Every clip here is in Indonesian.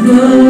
Tuhan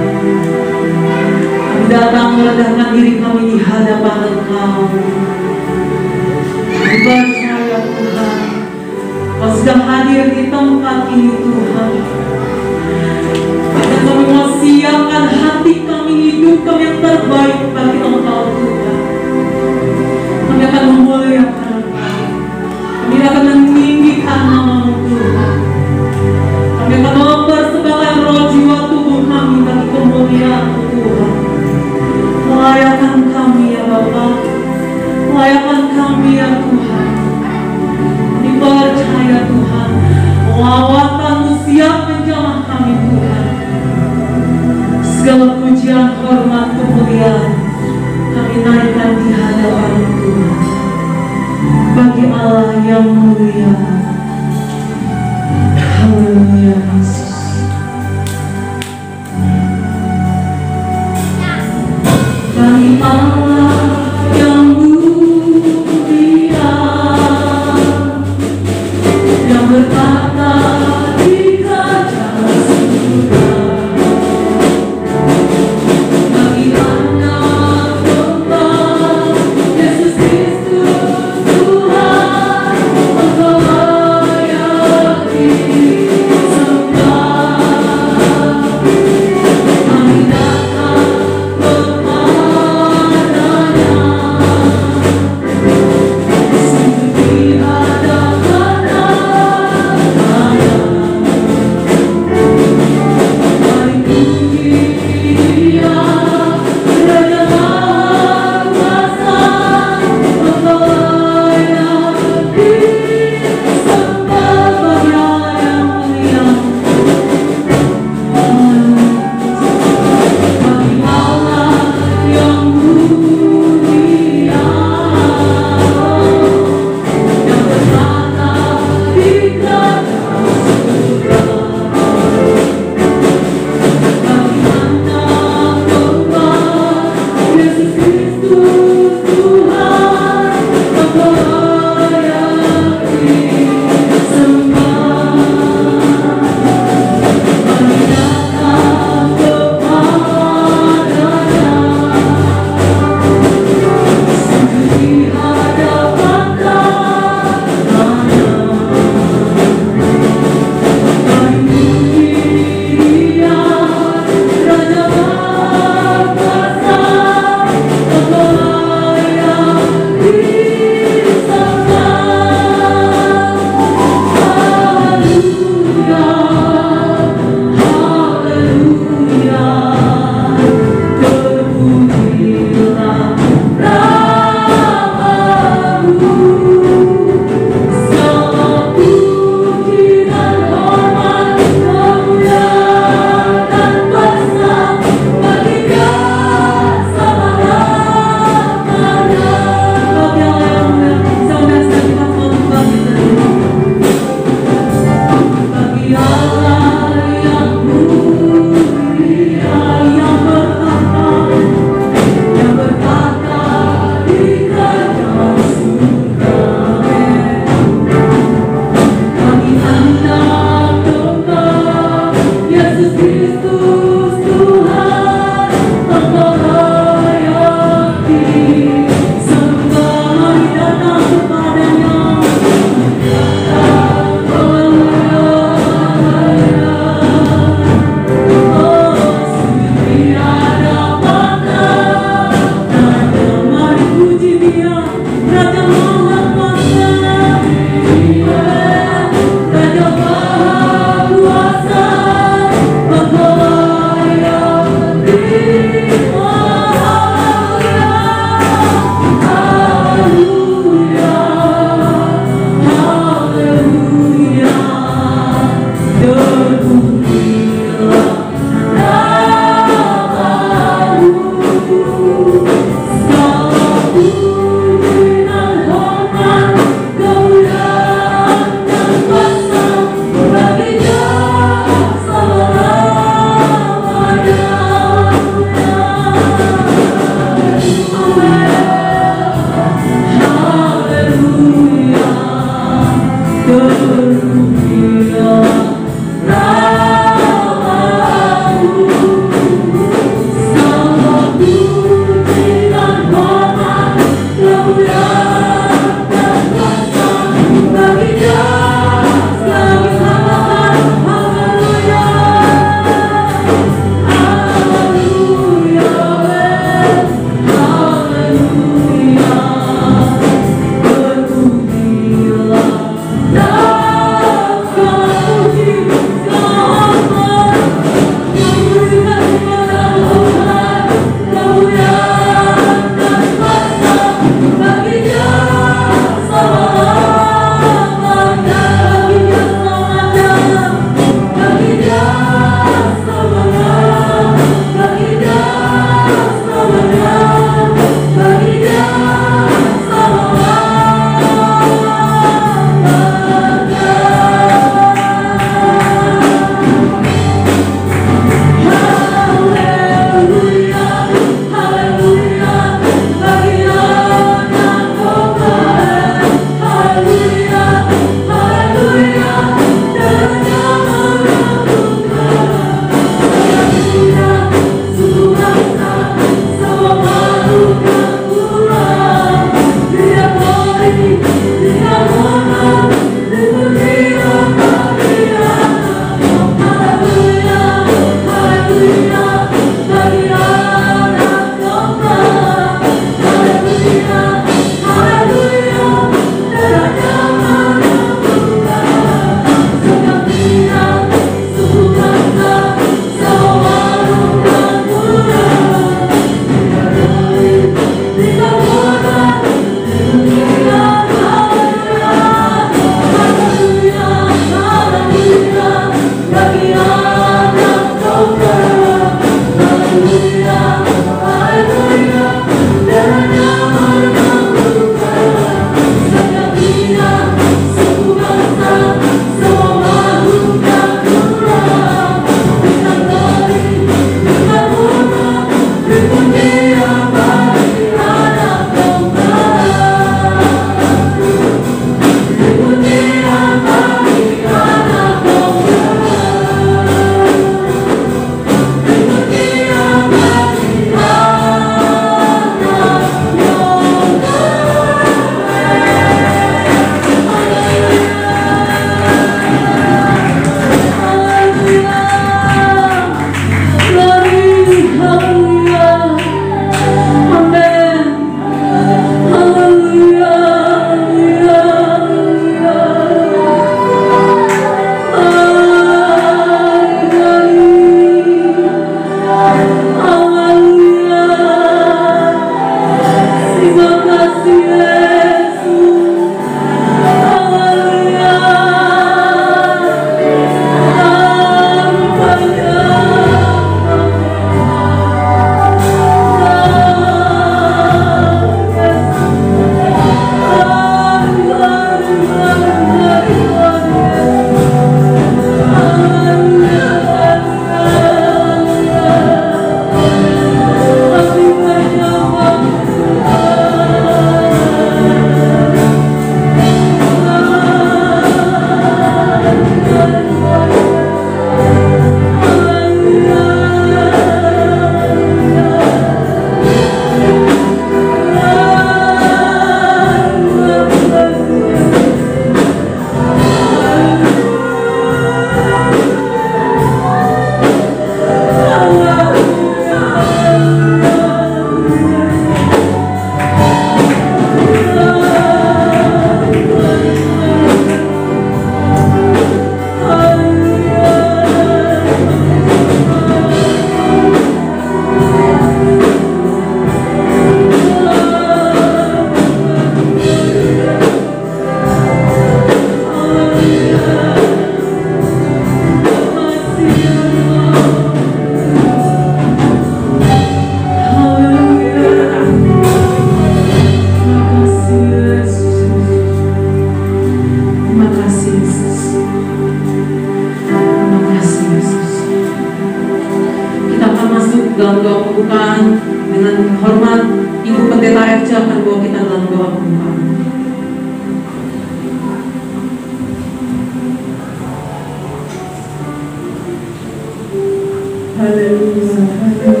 Bapa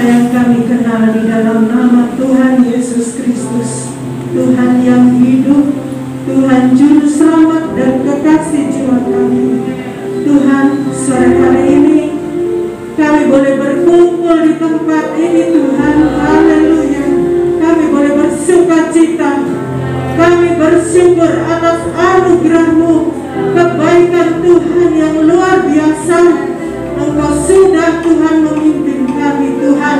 yang kami kenal di dalam nama Tuhan Yesus Kristus, Tuhan yang hidup, Tuhan Juru Selamat dan kekasih jiwa kami. Tuhan, sore hari ini kami boleh berkumpul di tempat ini Tuhan. Haleluya. Kami boleh bersuka cita. Kami bersyukur atas anugerah-Mu, kebaikan Tuhan yang luar biasa. Engkau sudah Tuhan memimpin kami Tuhan,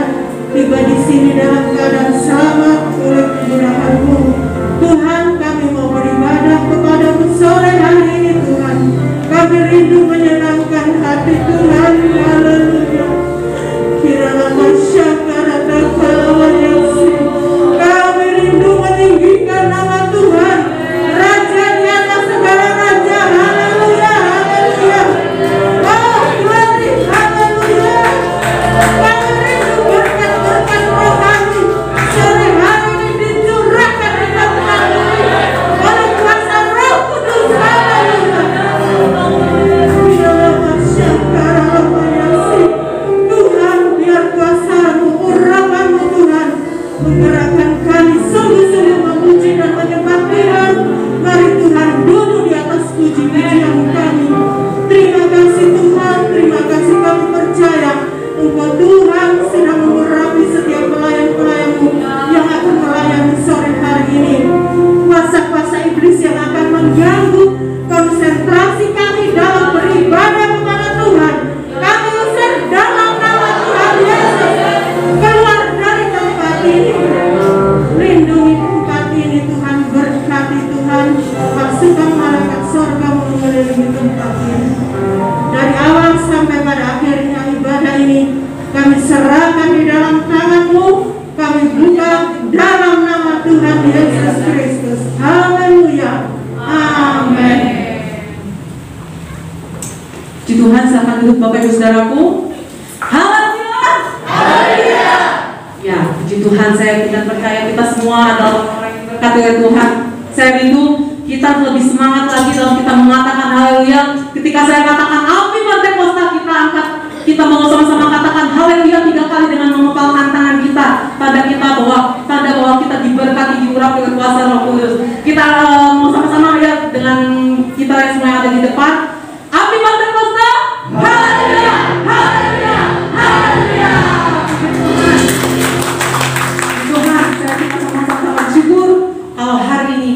tiba di sini dalam keadaan selamat oleh kemurahan-Mu. Tuhan, kami mau beribadah kepada-Mu sore hari ini Tuhan. Kami rindu menyenangkan hati Tuhan. Haleluya. Kiranya masyarakat kami rindu meninggikan nama Tuhan, Raja di atas segala raja. Haleluya, haleluya. Oh, glory, haleluya. Kami rindu berkat-berkat rohani sore hari ini dicurahkan di tempat ini oleh kuasa Roh Kudus. Haleluya. Tuhan, biar kuasa-Mu, urapan-Mu Tuhan menggerakkan kami sungguh-sungguh memuji dan menyembah Tuhan. Mari Tuhan duduk di atas puji-pujian kami. Terima kasih Tuhan, terima kasih kami percaya Engkau Tuhan sedang mengurapi setiap pelayan-pelayan-Mu yang akan melayani sore hari ini. Kuasa-kuasa iblis yang akan mengganggu konsentrasi kami dalam beribadah kepada Tuhan, kami usir dalam nama Tuhan Yesus. Keluar dari tempat ini. Lindungi tempat ini Tuhan, berkati Tuhan. Pasukan malaikat sorga mengelilingi tempat ini. Dari awal sampai pada akhirnya ibadah ini kami serahkan di dalam tangan-Mu. Kami buka dalam nama Tuhan Yesus Kristus. Haleluya. Amin. Puji Tuhan, silakan duduk Bapak Ibu Saudaraku. Haleluya. Haleluya. Ya, puji Tuhan, saya tidak percaya kita semua adalah orang yang berkati oleh Tuhan. Saya rindu kita lebih semangat lagi dalam kita mengatakan haleluya. Ketika saya katakan api Pentakosta, kita angkat, kita mau sama-sama katakan haleluya 3 kali dengan mengepalkan tangan kita, tanda kita bahwa kita diberkati, diurapi oleh kuasa Roh Kudus. Kita mau sama-sama ya dengan kita yang semua yang ada di depan. Api Pentakosta, haleluya, haleluya, haleluya. Tuhan, kita sama-sama bersyukur kalau hari ini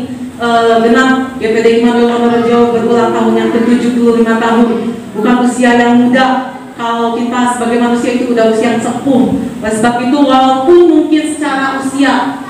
genap GPD Immanuel Wonorejo berulang tahun yang ke-75 tahun. Bukan usia yang muda. Kalau kita sebagai manusia itu udah usia yang sepuh. Oleh sebab itu, walaupun mungkin secara usia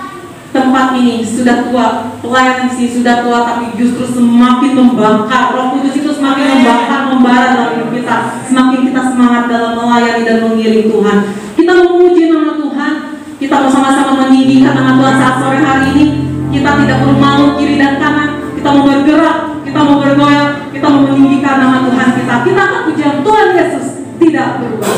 tempat ini sudah tua, pelayanan di sini sudah tua, tapi justru semakin membakar. Roh Kudus itu semakin membakar, membara dalam hidup kita. Semakin kita semangat dalam melayani dan mengiring Tuhan. Kita memuji nama Tuhan. Kita mau sama-sama meninggikan nama Tuhan saat sore hari ini. Kita tidak perlu malu kiri dan kanan. Kita mau bergerak, kita mau bergoyang, kita mau meninggikan nama Tuhan kita. Kita akan pujian Tuhan Yesus tidak berubah.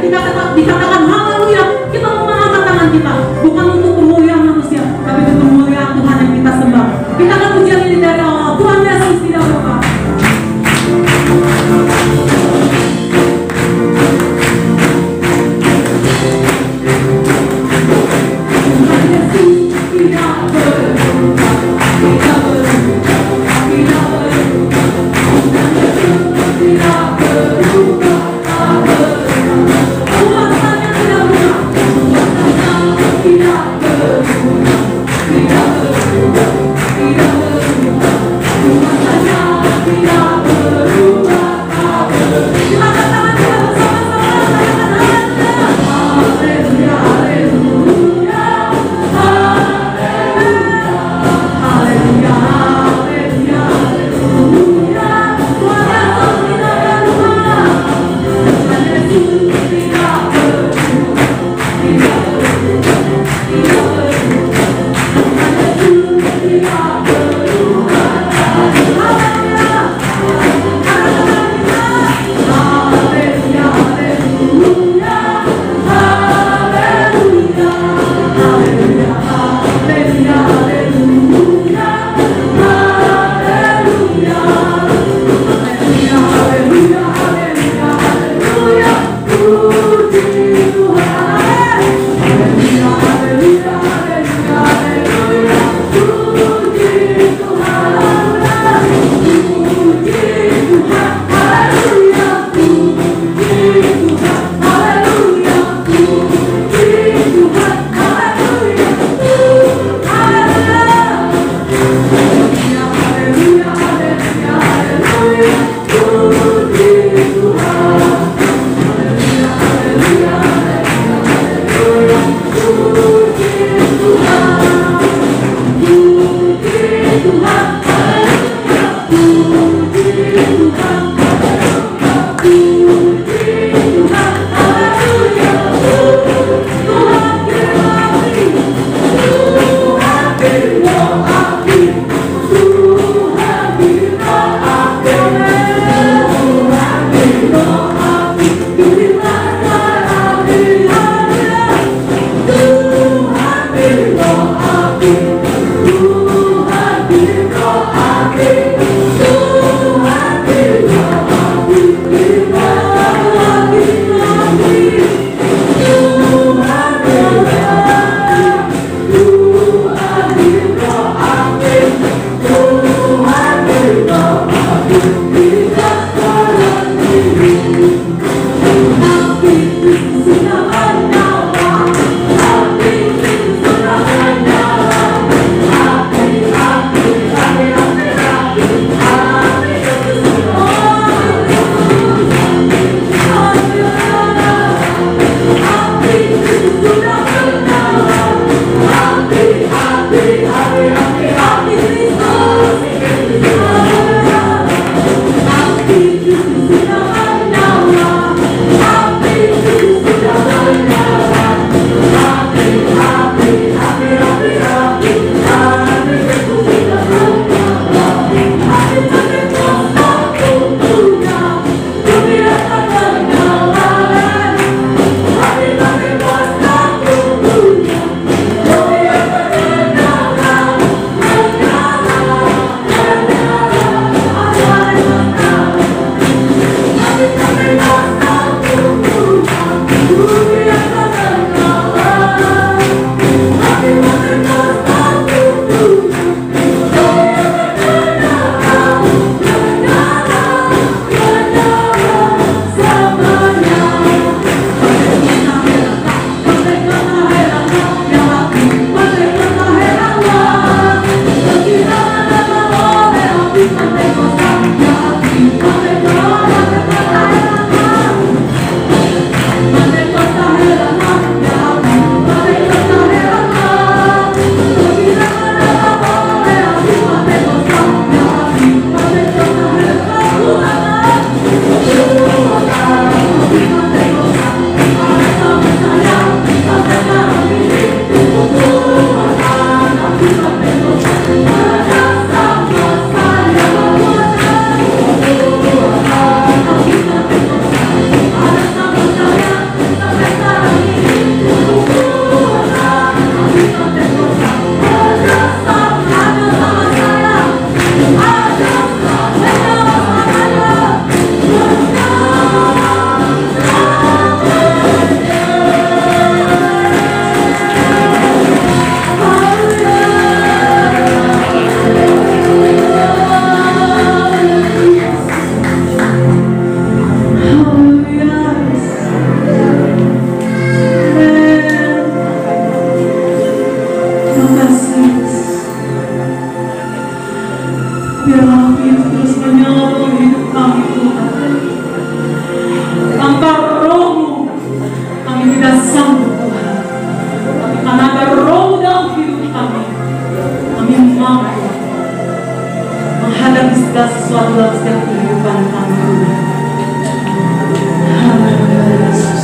Kita dikatakan haleluya, kita mau mengangkat tangan kita, bukan untuk kemuliaan manusia, tapi untuk kemuliaan Tuhan yang kita sembah. Kita akan pujian ini dari Allah. Tuhan Yesus tidak lupa. engkau dalam setiap kehidupan kami Tuhan. Haleluya Yesus.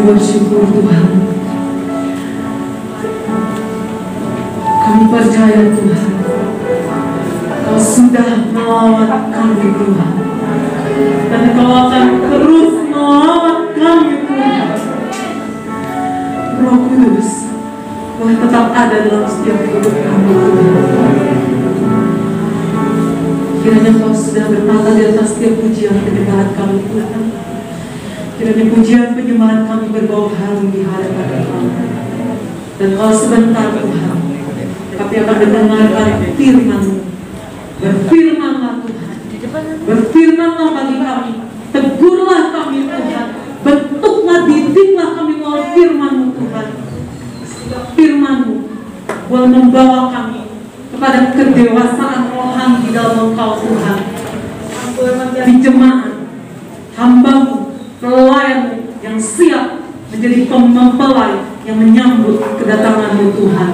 Bersyukur Tuhan, kami percaya Tuhan, Kau sudah melawat kami Tuhan, dan Kau akan terus melawat kami Tuhan. Roh Kudus, boleh tetap ada dalam setiap hidup kami Tuhan. Kiranya Kau sudah bertata di atas setiap pujian penyembahan kami Tuhan. Kiranya pujian penyembahan kami berbau harum di hadapan Kau. Dan kalau sebentar Tuhan, kami akan mendengarkan firman-Mu. Berfirmanlah Tuhan, berfirmanlah bagi kami, tegurlah kami Tuhan, bentuklah, didiklah kami melalui firman-Mu Tuhan. Firman-Mu boleh membawa kami kepada kedewasaan rohani di dalam Engkau Tuhan. Di jemaat hamba-Mu, pelayan yang siap menjadi mempelai yang menyambut kedatangan-Mu Tuhan.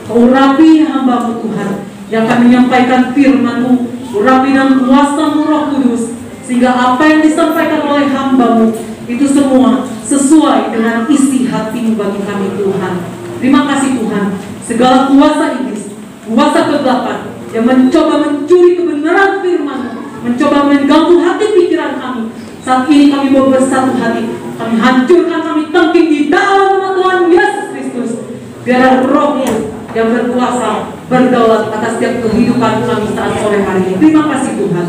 Urapi hamba-Mu Tuhan yang akan menyampaikan firman-Mu, urapi dengan kuasa-Mu Roh Kudus, sehingga apa yang disampaikan oleh hamba-Mu itu semua sesuai dengan isi hati-Mu bagi kami Tuhan. Terima kasih Tuhan, segala kuasa iblis, kuasa kegelapan yang mencoba mencuri kebenaran firman-Mu, mencoba mengganggu hati pikiran kami, saat ini kami mau bersatu hati, kami hancurkan, kami tangking di dalam nama Tuhan Yesus Kristus. Biar Roh-Mu yang berkuasa berdaulat atas setiap kehidupan kami saat sore hari ini. Terima kasih Tuhan.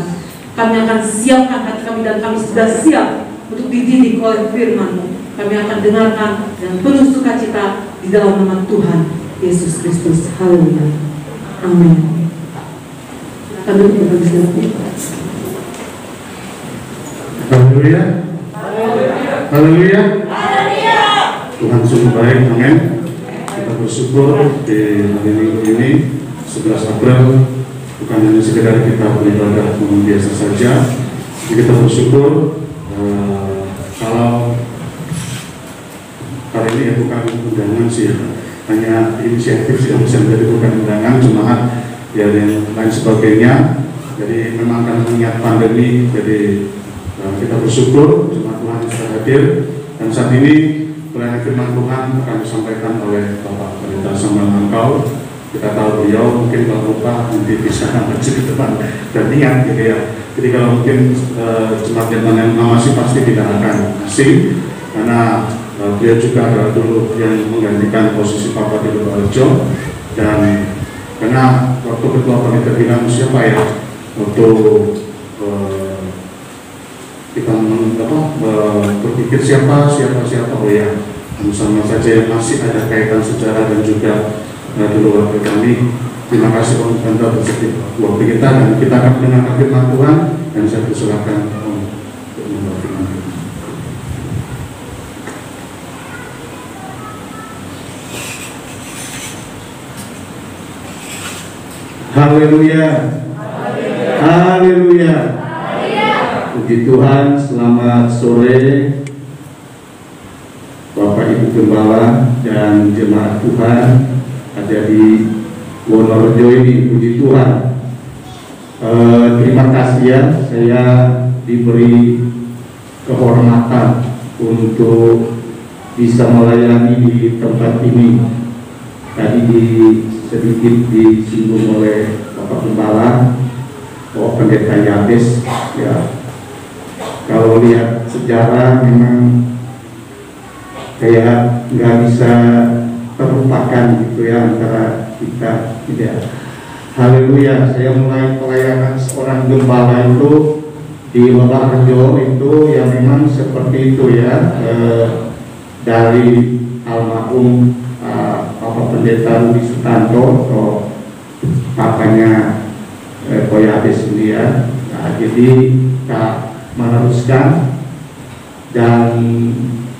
Kami akan siapkan hati kami dan kami sudah siap untuk dididik oleh firman-Mu. Kami akan dengarkan dan penuh sukacita di dalam nama Tuhan Yesus Kristus. Haleluya. Amin. Kami berdoa. Haleluya. Haleluya. Tuhan sungguh baik, amin. Kita bersyukur di hari Minggu ini 11 April bukan hanya sekedar kita beribadah biasa saja. Kita bersyukur kalau hari ini ya bukan undangan sih, hanya inisiatif yang bisa menjadi bukan undangan, jemaat ya dan lain sebagainya. Jadi memang karena mengingat pandemi, jadi kita bersyukur jemaat Tuhan yang sudah hadir, dan saat ini pelayanan firman Tuhan akan disampaikan oleh Bapak Pendeta Samuel Angkau. Kita tahu beliau mungkin kalau lupa nanti bisa maju ke depan dan ingat gitu ya. Jadi kalau mungkin jemaat yang masih pasti tidak akan asing, karena beliau juga adalah dulu yang menggantikan posisi Bapak di Lubarjo, dan karena waktu ketua panitia bilang siapa ya untuk kita berpikir siapa oh ya sama saja yang masih ada kaitan sejarah dan juga dulu waktu kami. Terima kasih untuk Anda bersedia waktu kita, dan kita akan mendengarkan firman Tuhan, dan saya persilakan untuk membawa firman Tuhan. Haleluya. Haleluya. Puji Tuhan, selamat sore Bapak Ibu Gembala dan jemaat Tuhan ada di Wonorejo ini. Puji Tuhan. Terima kasih ya, saya diberi kehormatan untuk bisa melayani di tempat ini. Tadi sedikit disinggung oleh Bapak Gembala, Pendeta Yabes ya. Kalau lihat sejarah memang kayak nggak bisa terlupakan gitu ya antara kita tidak. Haleluya. Saya mulai pelayanan seorang gembala itu di Wonorejo itu yang memang seperti itu ya, dari almarhum Bapak Pendeta Rudi Sutanto atau papanya Koyades ini ya. Nah, jadi kita meneruskan, dan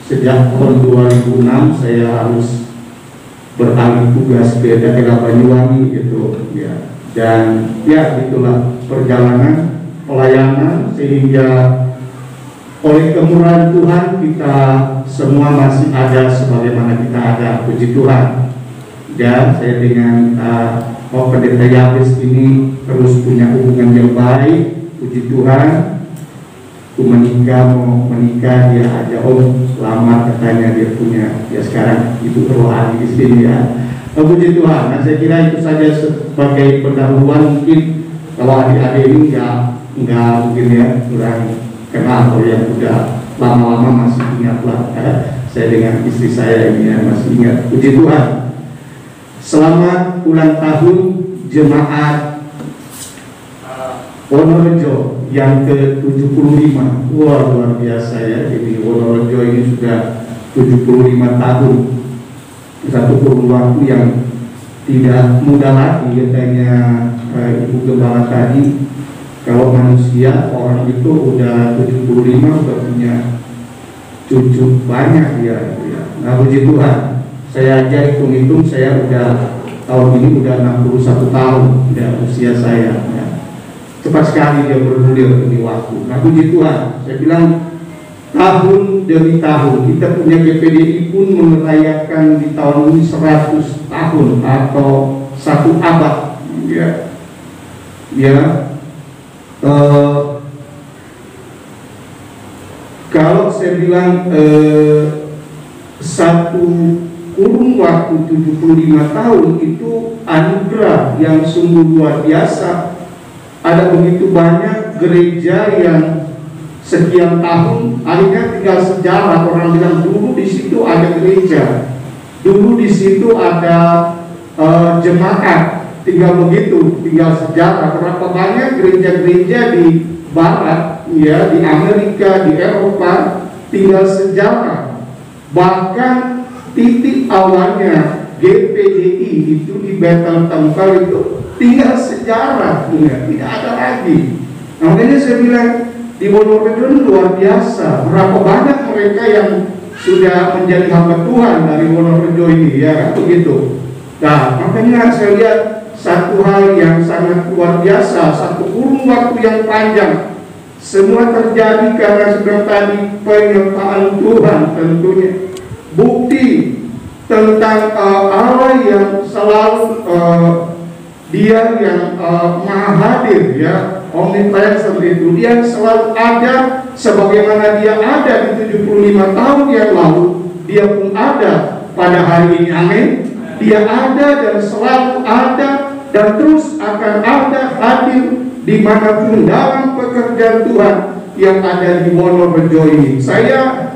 sejak tahun 2006 saya harus beralih tugas ke daerah Banyuwangi gitu ya, dan ya itulah perjalanan pelayanan, sehingga oleh kemurahan Tuhan kita semua masih ada sebagaimana kita ada, puji Tuhan. Dan saya dengan Pendeta Yabes ini terus punya hubungan yang baik, puji Tuhan. Aku mau menikah, dia aja lama katanya dia punya, ya sekarang ibu rohani di sini ya. Puji Tuhan. Nah, saya kira itu saja sebagai pendahuluan. Mungkin kalau adik-adik ini nggak mungkin ya kurang kenal, kalau yang udah lama-lama masih ingat lah. Saya dengan istri saya ini ya, masih ingat. Puji Tuhan. Selamat ulang tahun jemaat Wonorejo yang ke-75. Wah, luar biasa ya. Jadi Wonorejo ini sudah 75 tahun. Satu kurun waktu yang tidak mudah lagi katanya Ibu Gembala tadi. Kalau manusia, orang itu udah 75 udah punya cucu banyak ya. Nah, puji Tuhan. Saya aja hitung-hitung, saya udah tahun ini udah 61 tahun ya, usia saya ya. Cepat sekali dia bergulir ini waktu. Nah, puji Tuhan. Saya bilang tahun demi tahun kita punya GPDI pun merayakan di tahun ini 100 tahun atau 1 abad ya. Ya. Kalau saya bilang satu kurun waktu 75 tahun itu anugerah yang sungguh luar biasa. Ada begitu banyak gereja yang sekian tahun akhirnya tinggal sejarah. Orang bilang dulu di situ ada gereja, dulu di situ ada jemaat, tinggal begitu, tinggal sejarah. Berapa banyak gereja-gereja di Barat, ya, di Amerika, di Eropa, tinggal sejarah. Bahkan titik awalnya GPDI itu di Bethel Temple itu tinggal sejarah, ya, tidak ada lagi. Nah, makanya saya bilang di Wonorejo luar biasa. Berapa banyak mereka yang sudah menjadi hamba Tuhan dari Wonorejo ini, ya kan begitu. Nah, makanya saya lihat satu hal yang sangat luar biasa, satu kurun waktu yang panjang. Semua terjadi karena sedang tadi penyertaan Tuhan tentunya. Bukti tentang Allah yang selalu Dia yang maha hadir ya, omnipresent itu, dia selalu ada sebagaimana dia ada di 75 tahun yang lalu, dia pun ada pada hari ini, amin. Dia ada dan selalu ada dan terus akan ada, hadir dimanapun dalam pekerjaan Tuhan yang ada di Wonorejo ini. Saya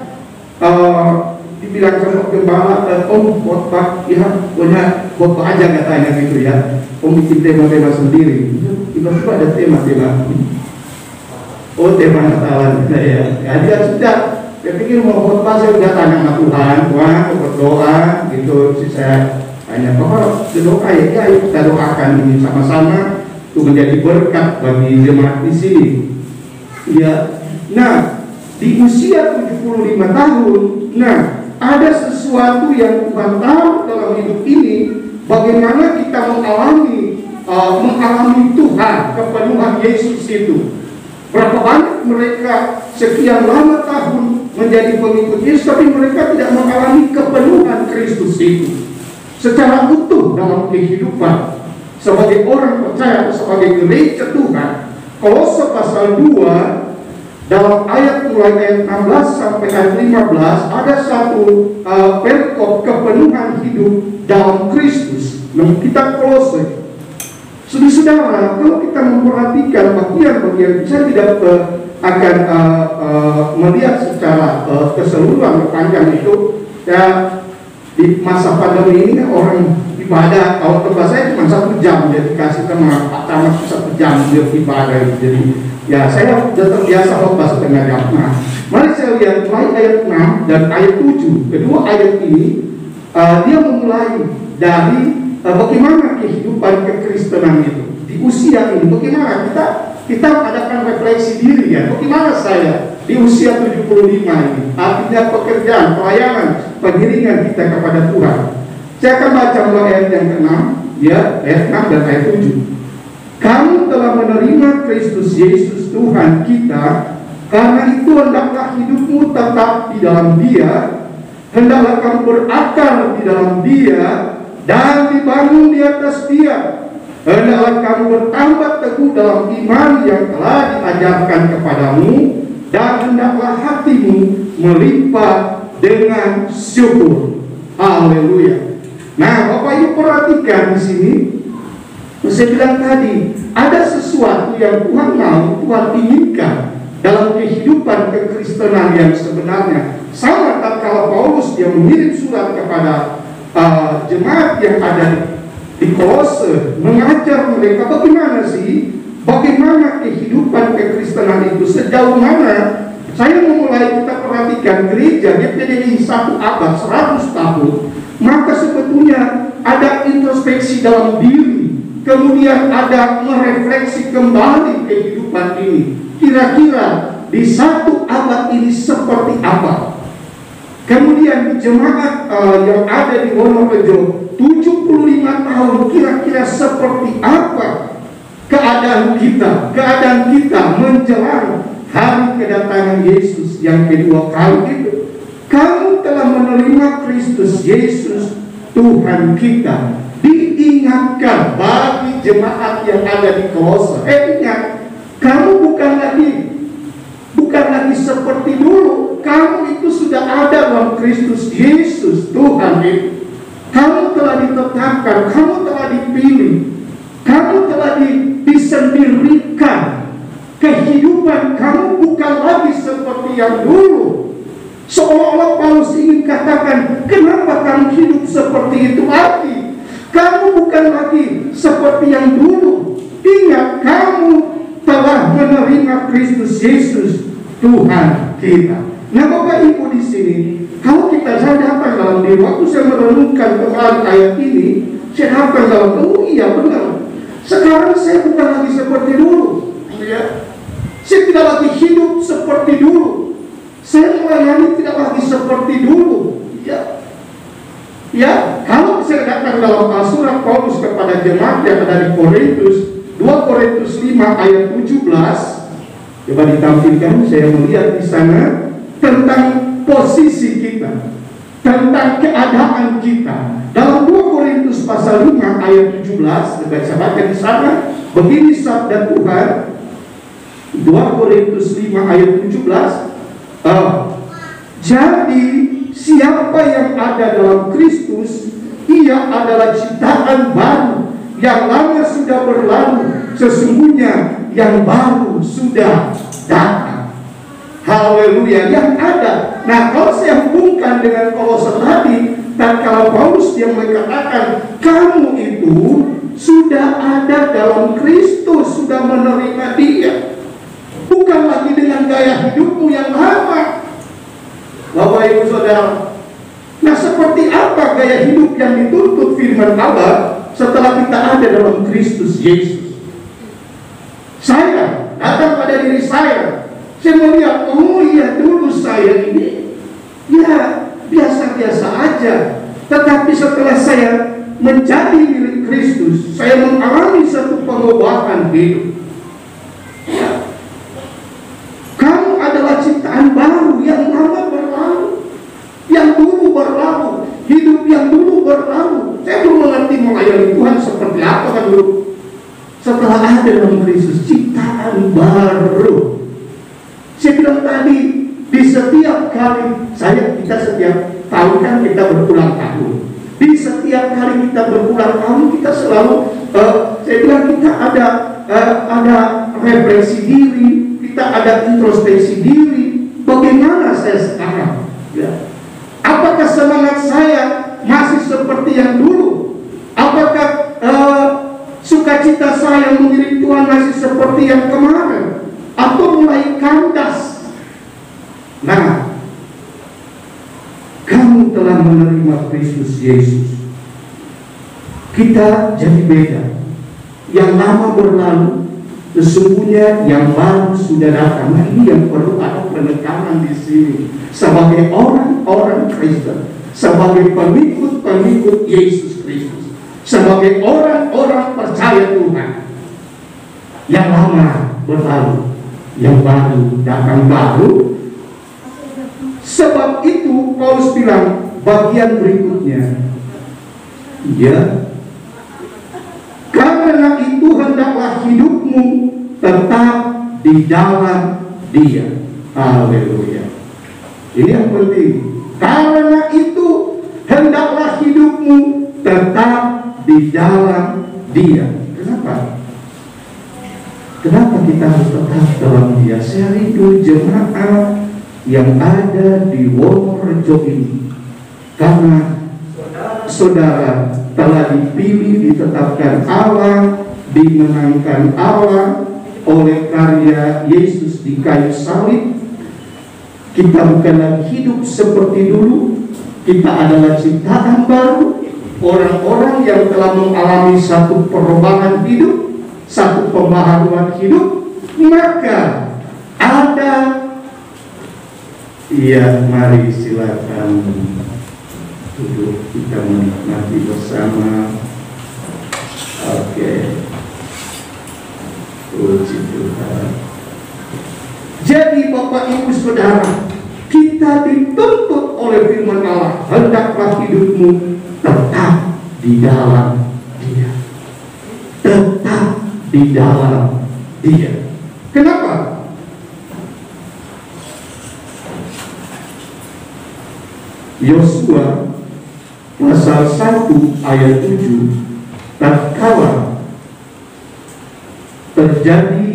dibilang sama gembala, khotbah ya punya khotbah aja katanya gitu ya, bikin tema-tema sendiri. Tiba-tiba ada tema-tema, tema Natalan ya. Dia sudah, saya pikir mau khotbah, saya udah tanya sama Tuhan, berdoa gitu. Saya tanya, bahwa berdoa ya, ayo kita doakan ini sama-sama untuk menjadi berkat bagi jemaat di sini. Ya, nah di usia 75 tahun, nah ada sesuatu yang Tuhan tahu dalam hidup ini, bagaimana kita mengalami Tuhan, kepenuhan Yesus itu. Berapa banyak mereka sekian lama tahun menjadi pengikut Yesus, tapi mereka tidak mengalami kepenuhan Kristus itu secara utuh dalam kehidupan sebagai orang percaya, sebagai gereja Tuhan. Kolose pasal 2 dalam ayat mulai ayat 16 sampai ayat 15 ada satu perikop kepenuhan hidup dalam Kristus. Nah, kita Kolose. Saudara, kalau kita memperhatikan bagian-bagian, saya tidak akan melihat secara keseluruhan panjang itu. Ya, di masa pandemi ini orang ibadah, kalau tempat saya cuma 1 jam, jadi kasih sama Pak Camat 1 jam dia ibadah. Jadi ya saya sudah terbiasa khotbah setengah jam. Nah, mari saya lihat mulai ayat 6 dan ayat 7. Kedua ayat ini dia memulai dari bagaimana kehidupan kekristenan itu di usia ini. Bagaimana kita adakan refleksi diri ya. Bagaimana saya di usia 75 ini, artinya pekerjaan, pelayanan, pengiringan kita kepada Tuhan. Saya akan baca mulai ayat yang ke-6, ya, ayat 6 dan ayat 7. Kamu telah menerima Kristus Yesus Tuhan kita, karena itu hendaklah hidupmu tetap di dalam Dia, hendaklah kamu berakar di dalam Dia dan dibangun di atas Dia. Hendaklah kamu bertambah teguh dalam iman yang telah diajarkan kepadamu, dan hendaklah hatimu melimpah dengan syukur. Haleluya. Nah, Bapak Ibu perhatikan di sini. Saya bilang tadi, ada sesuatu yang Tuhan mau, Tuhan inginkan dalam kehidupan kekristenan yang sebenarnya. Sama tatkala Paulus dia mengirim surat kepada jemaat yang ada di Kolose, mengajar mereka bagaimana sih, bagaimana kehidupan kekristenan itu, sejauh mana. Saya memulai kita perhatikan gereja GPDI 1 abad 100 tahun, maka sebetulnya ada introspeksi dalam diri, kemudian ada merefleksi kembali kehidupan ini. Kira-kira di 1 abad ini seperti apa? Kemudian di jemaat yang ada di Wonorejo 75 tahun, kira-kira seperti apa keadaan kita menjelang hari kedatangan Yesus yang kedua kali itu. Kamu telah menerima Kristus Yesus Tuhan kita. Diingatkan bagi jemaat yang ada di Kolose. Ingat, kamu bukan lagi seperti dulu. Kamu itu sudah ada dalam Kristus Yesus Tuhan itu. Kamu telah ditetapkan, kamu telah dipilih, kamu telah disendirikan. Kehidupan kamu bukan lagi seperti yang dulu. Seolah-olah Paulus ingin katakan, kenapa kamu hidup seperti itu lagi? Kamu bukan lagi seperti yang dulu. Ingat, kamu telah menerima Kristus Yesus Tuhan kita. Nah, Bapak Ibu di sini, kalau saya datang dalam diri, waktu saya merenungkan kembali ayat ini, saya datang dalam, oh iya benar. Sekarang saya bukan lagi seperti dulu. Ya. Saya tidak lagi hidup seperti dulu. Saya melayani tidak lagi seperti dulu. Ya, kalau saya datang dalam surat Paulus kepada jemaat yang ada di Korintus, 2 Korintus 5 ayat 17, coba ditampilkan. Saya melihat di sana tentang posisi kita, tentang keadaan kita. Dalam 2 Korintus pasal 5 ayat 17, saya baca di sana, begini sabda Tuhan. 2 Korintus 5 ayat 17. Jadi siapa yang ada dalam Kristus, ia adalah ciptaan baru. Yang lama sudah berlalu, sesungguhnya yang baru sudah datang. Haleluya, yang ada. Nah, kalau saya hubungkan dengan Kolose tadi, dan kalau Paulus yang mengatakan kamu itu sudah ada dalam Kristus, sudah menerima Dia. Bukan lagi dengan gaya hidupmu yang lama, Bapak Ibu Saudara. Nah, seperti apa gaya hidup yang dituntut firman Allah setelah kita ada dalam Kristus Yesus? Saya datang pada diri saya melihat, oh iya dulu saya ini ya biasa-biasa aja. Tetapi setelah saya menjadi milik Kristus, saya mengalami satu pengubatan hidup. Kamu adalah ciptaan baru, yang lama berlalu, yang dulu berlalu, hidup yang dulu berlalu. Saya belum mengerti melayani Tuhan seperti apa kan dulu. Setelah ada dalam Kristus, ciptaan baru. Saya bilang tadi, di setiap kali kita setiap tahun kan kita berulang tahun. Di setiap kali kita berulang tahun, kita selalu saya bilang kita ada refleksi diri, kita ada introspeksi diri. Bagaimana saya sekarang? Ya. Apakah semangat saya masih seperti yang dulu? Apakah sukacita saya mengiring Tuhan masih seperti yang kemarin? Atau mulai kandas? Nah, kamu telah menerima Kristus Yesus. kita jadi beda. Yang lama berlalu, sesungguhnya yang baru sudah datang. Nah, ini yang perlu ada penekanan di sini. Sebagai orang-orang Kristen, sebagai pengikut-pengikut Yesus Kristus, sebagai orang-orang percaya Tuhan, yang lama berlalu, yang baru datang baru. Sebab itu Paulus bilang bagian berikutnya, ya, karena itu hendaklah hidupmu tetap di dalam Dia. Haleluya. Ini yang penting. Karena itu hendaklah hidupmu tetap di dalam Dia. Kenapa? Kenapa kita harus tetap dalam Dia? Saya rindu jemaat yang ada di Wonorejo ini, karena saudara telah dipilih, ditetapkan Allah, dimenangkan Allah oleh karya Yesus di kayu salib. Kita bukan lagi hidup seperti dulu, kita adalah ciptaan baru, orang-orang yang telah mengalami satu perubahan hidup, satu pembaharuan hidup. Maka ada, iya, mari silakan duduk, kita menikmati bersama. Oke, puji Tuhan. Jadi Bapak Ibu Saudara, kita dituntut oleh firman Allah, hendaklah hidupmu tetap di dalam Dia. Tetap di dalam Dia. Kenapa? Yosua pasal 1 ayat 7, tatkala terjadi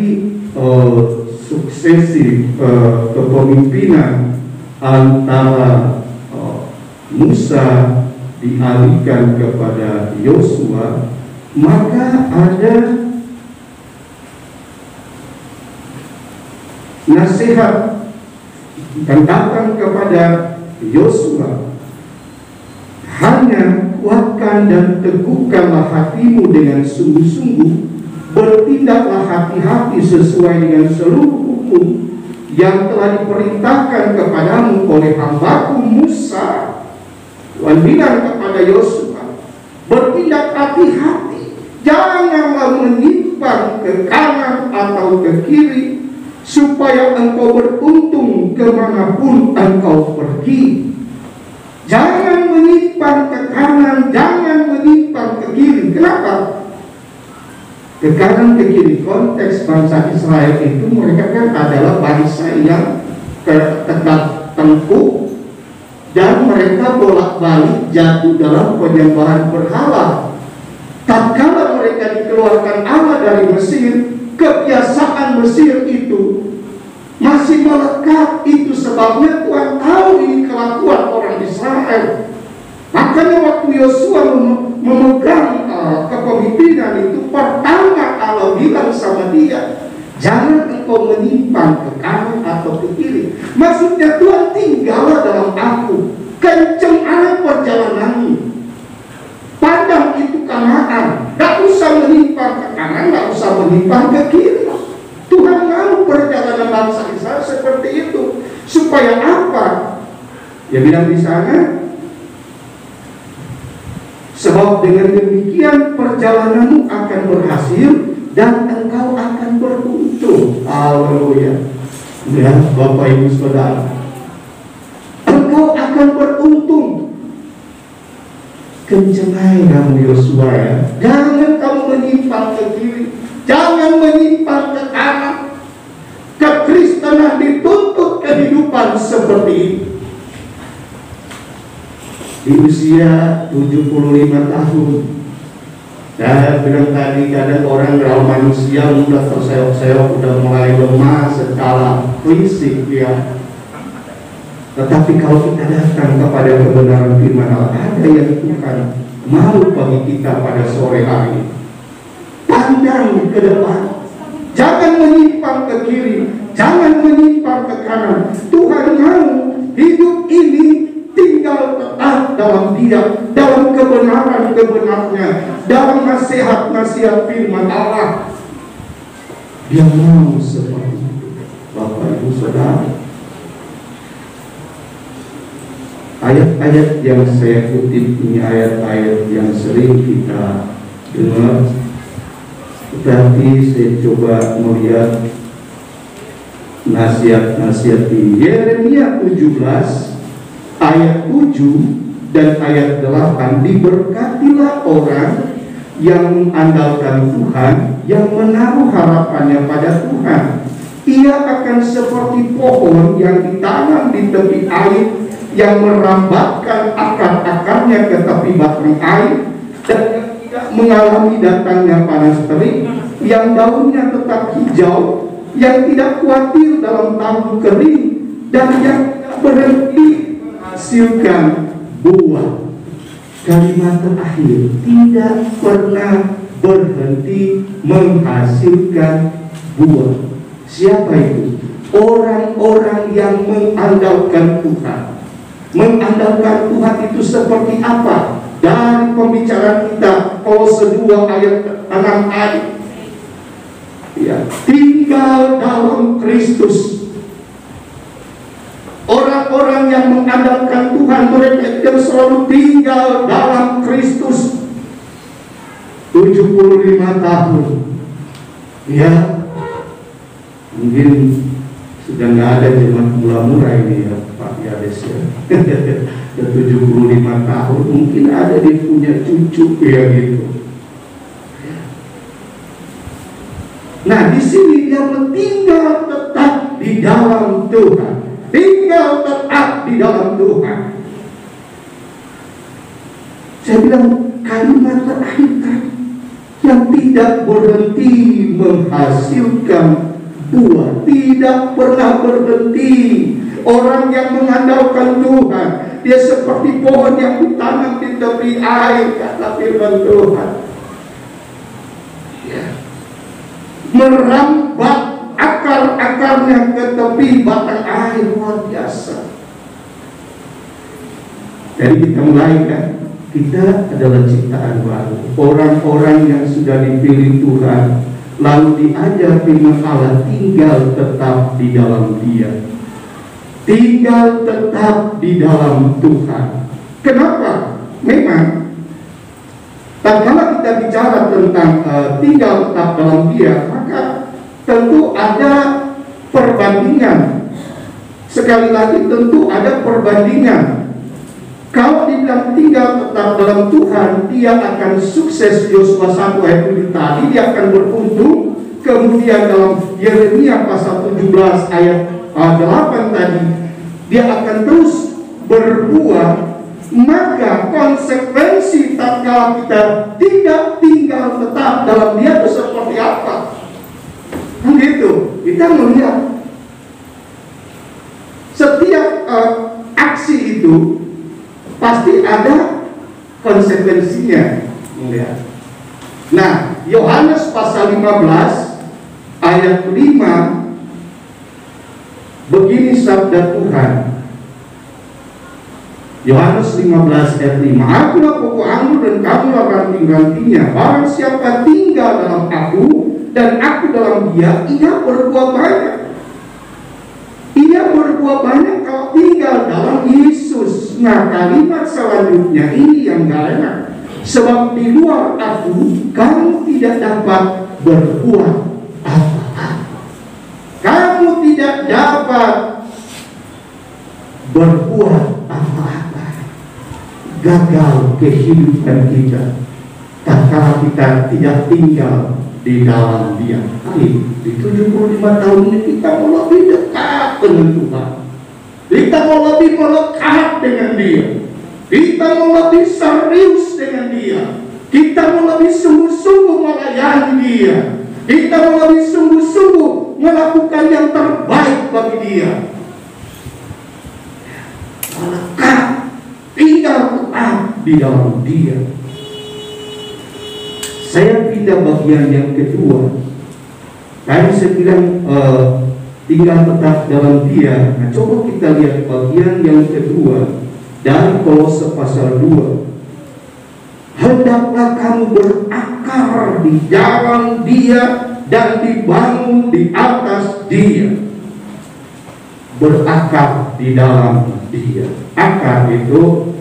suksesi kepemimpinan antara Musa dialihkan kepada Yosua, maka ada nasihat yang datang kepada Yosua, hanya kuatkan dan teguhkanlah hatimu dengan sungguh-sungguh, bertindaklah hati-hati sesuai dengan seluruh hukum yang telah diperintahkan kepadamu oleh hambaku Musa. Tuhan bilang kepada Yosua, bertindak hati-hati, janganlah menyimpang ke kanan atau ke kiri, supaya engkau beruntung kemanapun engkau pergi. Jangan menyimpang ke kanan, jangan menyimpang ke kiri. Kenapa? Ke kanan ke kiri, konteks bangsa Israel itu mereka kan adalah bangsa yang tegak tengkuk, dan mereka bolak-balik jatuh dalam penyembahan berhala. Tatkala mereka dikeluarkan Allah dari Mesir, kebiasaan Mesir itu masih melekat. Itu sebabnya Tuhan tahu ini kelakuan orang Israel. Makanya waktu Yosua memegang kepemimpinan itu, pertama Allah bilang sama dia, jangan engkau menyimpang ke kanan atau ke kiri. Maksudnya Tuhan, tinggallah dalam aku, kencenglah perjalananmu, pandang itu Kanaan, gak usah menyimpang ke kanan, gak usah menyimpang ke kiri. Tuhan mau perjalanan bangsa Israel seperti itu. Supaya apa? Dia bilang di sana, sebab dengan demikian perjalananmu akan berhasil dan engkau akan beruntung. Haleluya. Ya, Bapak Ibu Saudara, engkau akan beruntung. Kencengai kamu Yosua, ya. Jangan kamu menyimpang ke kiri, jangan menyimpang ke kanan. Kekristenan dituntut kehidupan seperti ini. Di usia 75 tahun, saya bilang tadi, kadang orang kalau manusia udah terseok-seok, udah mulai lemah secara fisik, ya. Tetapi kalau kita datang kepada kebenaran firman Allah, ada yang Tuhan mau bagi kita pada sore hari. Pandang ke depan, jangan menyimpang ke kiri, jangan menyimpang ke kanan. Tuhan mau hidup ini tinggal tetap dalam Dia, dalam kebenaran-kebenarnya, dalam nasihat-nasihat firman Allah. Dia mau seperti itu. Bapak Ibu Saudara, ayat-ayat yang saya kutip ini ayat-ayat yang sering kita dengar, tetapi saya coba melihat nasihat-nasihat ini. Yeremia 17 ayat 7 dan ayat 8, diberkatilah orang yang mengandalkan Tuhan, yang menaruh harapannya pada Tuhan. Ia akan seperti pohon yang ditanam di tepi air, yang merambatkan akar-akarnya ke tepi batang air, dan yang tidak mengalami datangnya panas terik, yang daunnya tetap hijau, yang tidak khawatir dalam tahun kering, dan yang tidak berhenti menghasilkan buah. Kalimat terakhir, tidak pernah berhenti menghasilkan buah. Siapa itu? Orang-orang yang mengandalkan Tuhan. Mengandalkan Tuhan itu seperti apa? Dari pembicaraan kita, Kolose 2 ayat 6a, ya, tinggal dalam Kristus. Orang-orang yang mengandalkan Tuhan, mereka yang selalu tinggal dalam Kristus. 75 tahun, ya, mungkin sudah nggak ada jemaat mula-mula ini ya Pak Yades ya. Sudah 75 tahun, mungkin ada dia punya cucu ya gitu. Nah, di sini dia tinggal tetap di dalam Tuhan. Tinggal tetap di dalam Tuhan. Saya bilang kalimat terakhir tadi, yang tidak berhenti menghasilkan buah, tidak pernah berhenti. Orang yang mengandalkan Tuhan, dia seperti pohon yang ditanam di tepi air, kata firman Tuhan. Ya. Merambat akar-akarnya ke tepi batang air, luar biasa. Jadi kita mulai kan, kita adalah ciptaan baru, orang-orang yang sudah dipilih Tuhan, lalu diajar firman Allah tinggal tetap di dalam Dia, tinggal tetap di dalam Tuhan. Kenapa? Memang tatkala kita bicara tentang tinggal tetap dalam Dia, maka tentu ada perbandingan. Sekali lagi tentu ada perbandingan. Kalau dibilang tinggal tetap dalam Tuhan, dia akan sukses. Yosua 1 ayat 7 tadi, dia akan beruntung. Kemudian dalam Yeremia pasal 17 ayat 8 tadi, dia akan terus berbuah. Maka konsekuensi tatkala kita tidak tinggal tetap dalam Dia itu seperti apa? Begitu, kita melihat setiap aksi itu pasti ada konsekuensinya. Nah, Yohanes pasal 15 ayat 5, begini sabda Tuhan. Yohanes 15 ayat 5, akulah pokok anggur dan kamulah ranting-rantingnya. Barang siapa tinggal dalam aku dan aku dalam dia, ia berbuah banyak. Ia berbuah banyak kalau tinggal dalam Yesus. Nah, kalimat selanjutnya ini yang gak enak. Sebab di luar aku, kamu tidak dapat berbuat apa-apa. Kamu tidak dapat berbuat apa-apa. Gagal kehidupan kita tatkala kita tidak tinggal di dalam Dia. Di 75 tahun ini kita mau lebih dekat dengan Tuhan. Kita mau lebih melekat dengan Dia. Kita mau lebih serius dengan Dia. Kita mau lebih sungguh-sungguh melayani Dia. Kita mau lebih sungguh-sungguh melakukan yang terbaik bagi Dia. Melekat, tinggal tetap di dalam Dia. Saya pindah bagian yang kedua. Tadi saya bilang tinggal tetap dalam Dia. Nah, coba kita lihat bagian yang kedua. dari Kolose pasal 2. Hendaklah kamu berakar di dalam Dia dan dibangun di atas Dia. Berakar di dalam Dia. Akar itu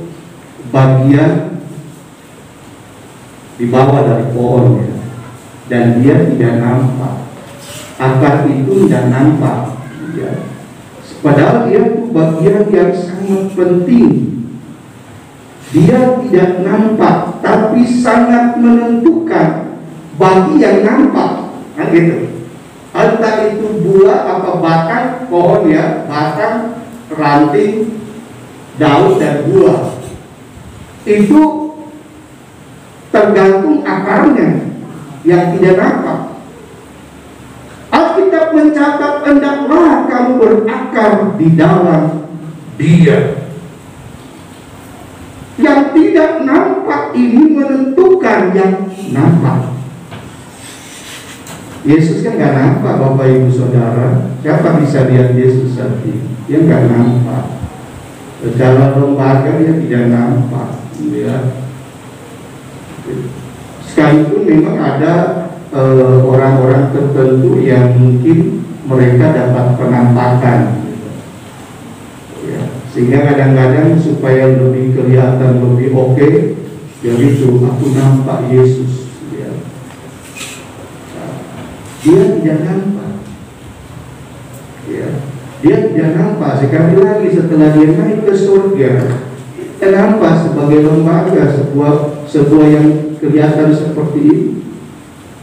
bagian di bawah dari pohonnya, dan dia tidak nampak. Akar itu tidak nampak, ya. Padahal dia itu bagian yang sangat penting. Dia tidak nampak, tapi sangat menentukan bagi yang nampak, kan gitu. Entah itu buah apa batang pohon, ya, batang, ranting, daun dan buah. Itu tergantung akarnya yang tidak nampak. Alkitab mencatat, hendaklah kamu berakar di dalam Dia. Yang tidak nampak ini menentukan yang nampak. Yesus kan nggak nampak, Bapak Ibu Saudara. Siapa bisa lihat Yesus saat ini? Dia nggak nampak. Secara lembaga dia tidak nampak, ya. Sekalipun memang ada orang-orang tertentu yang mungkin mereka dapat penampakan, ya. Sehingga kadang-kadang supaya lebih kelihatan lebih oke, jadi itu aku nampak Yesus, ya. Nah, dia tidak nampak, ya. Dia tidak nampak. Sekali lagi setelah dia naik ke surga, dia nampak sebagai lembaga, sebuah yang kelihatan seperti ini.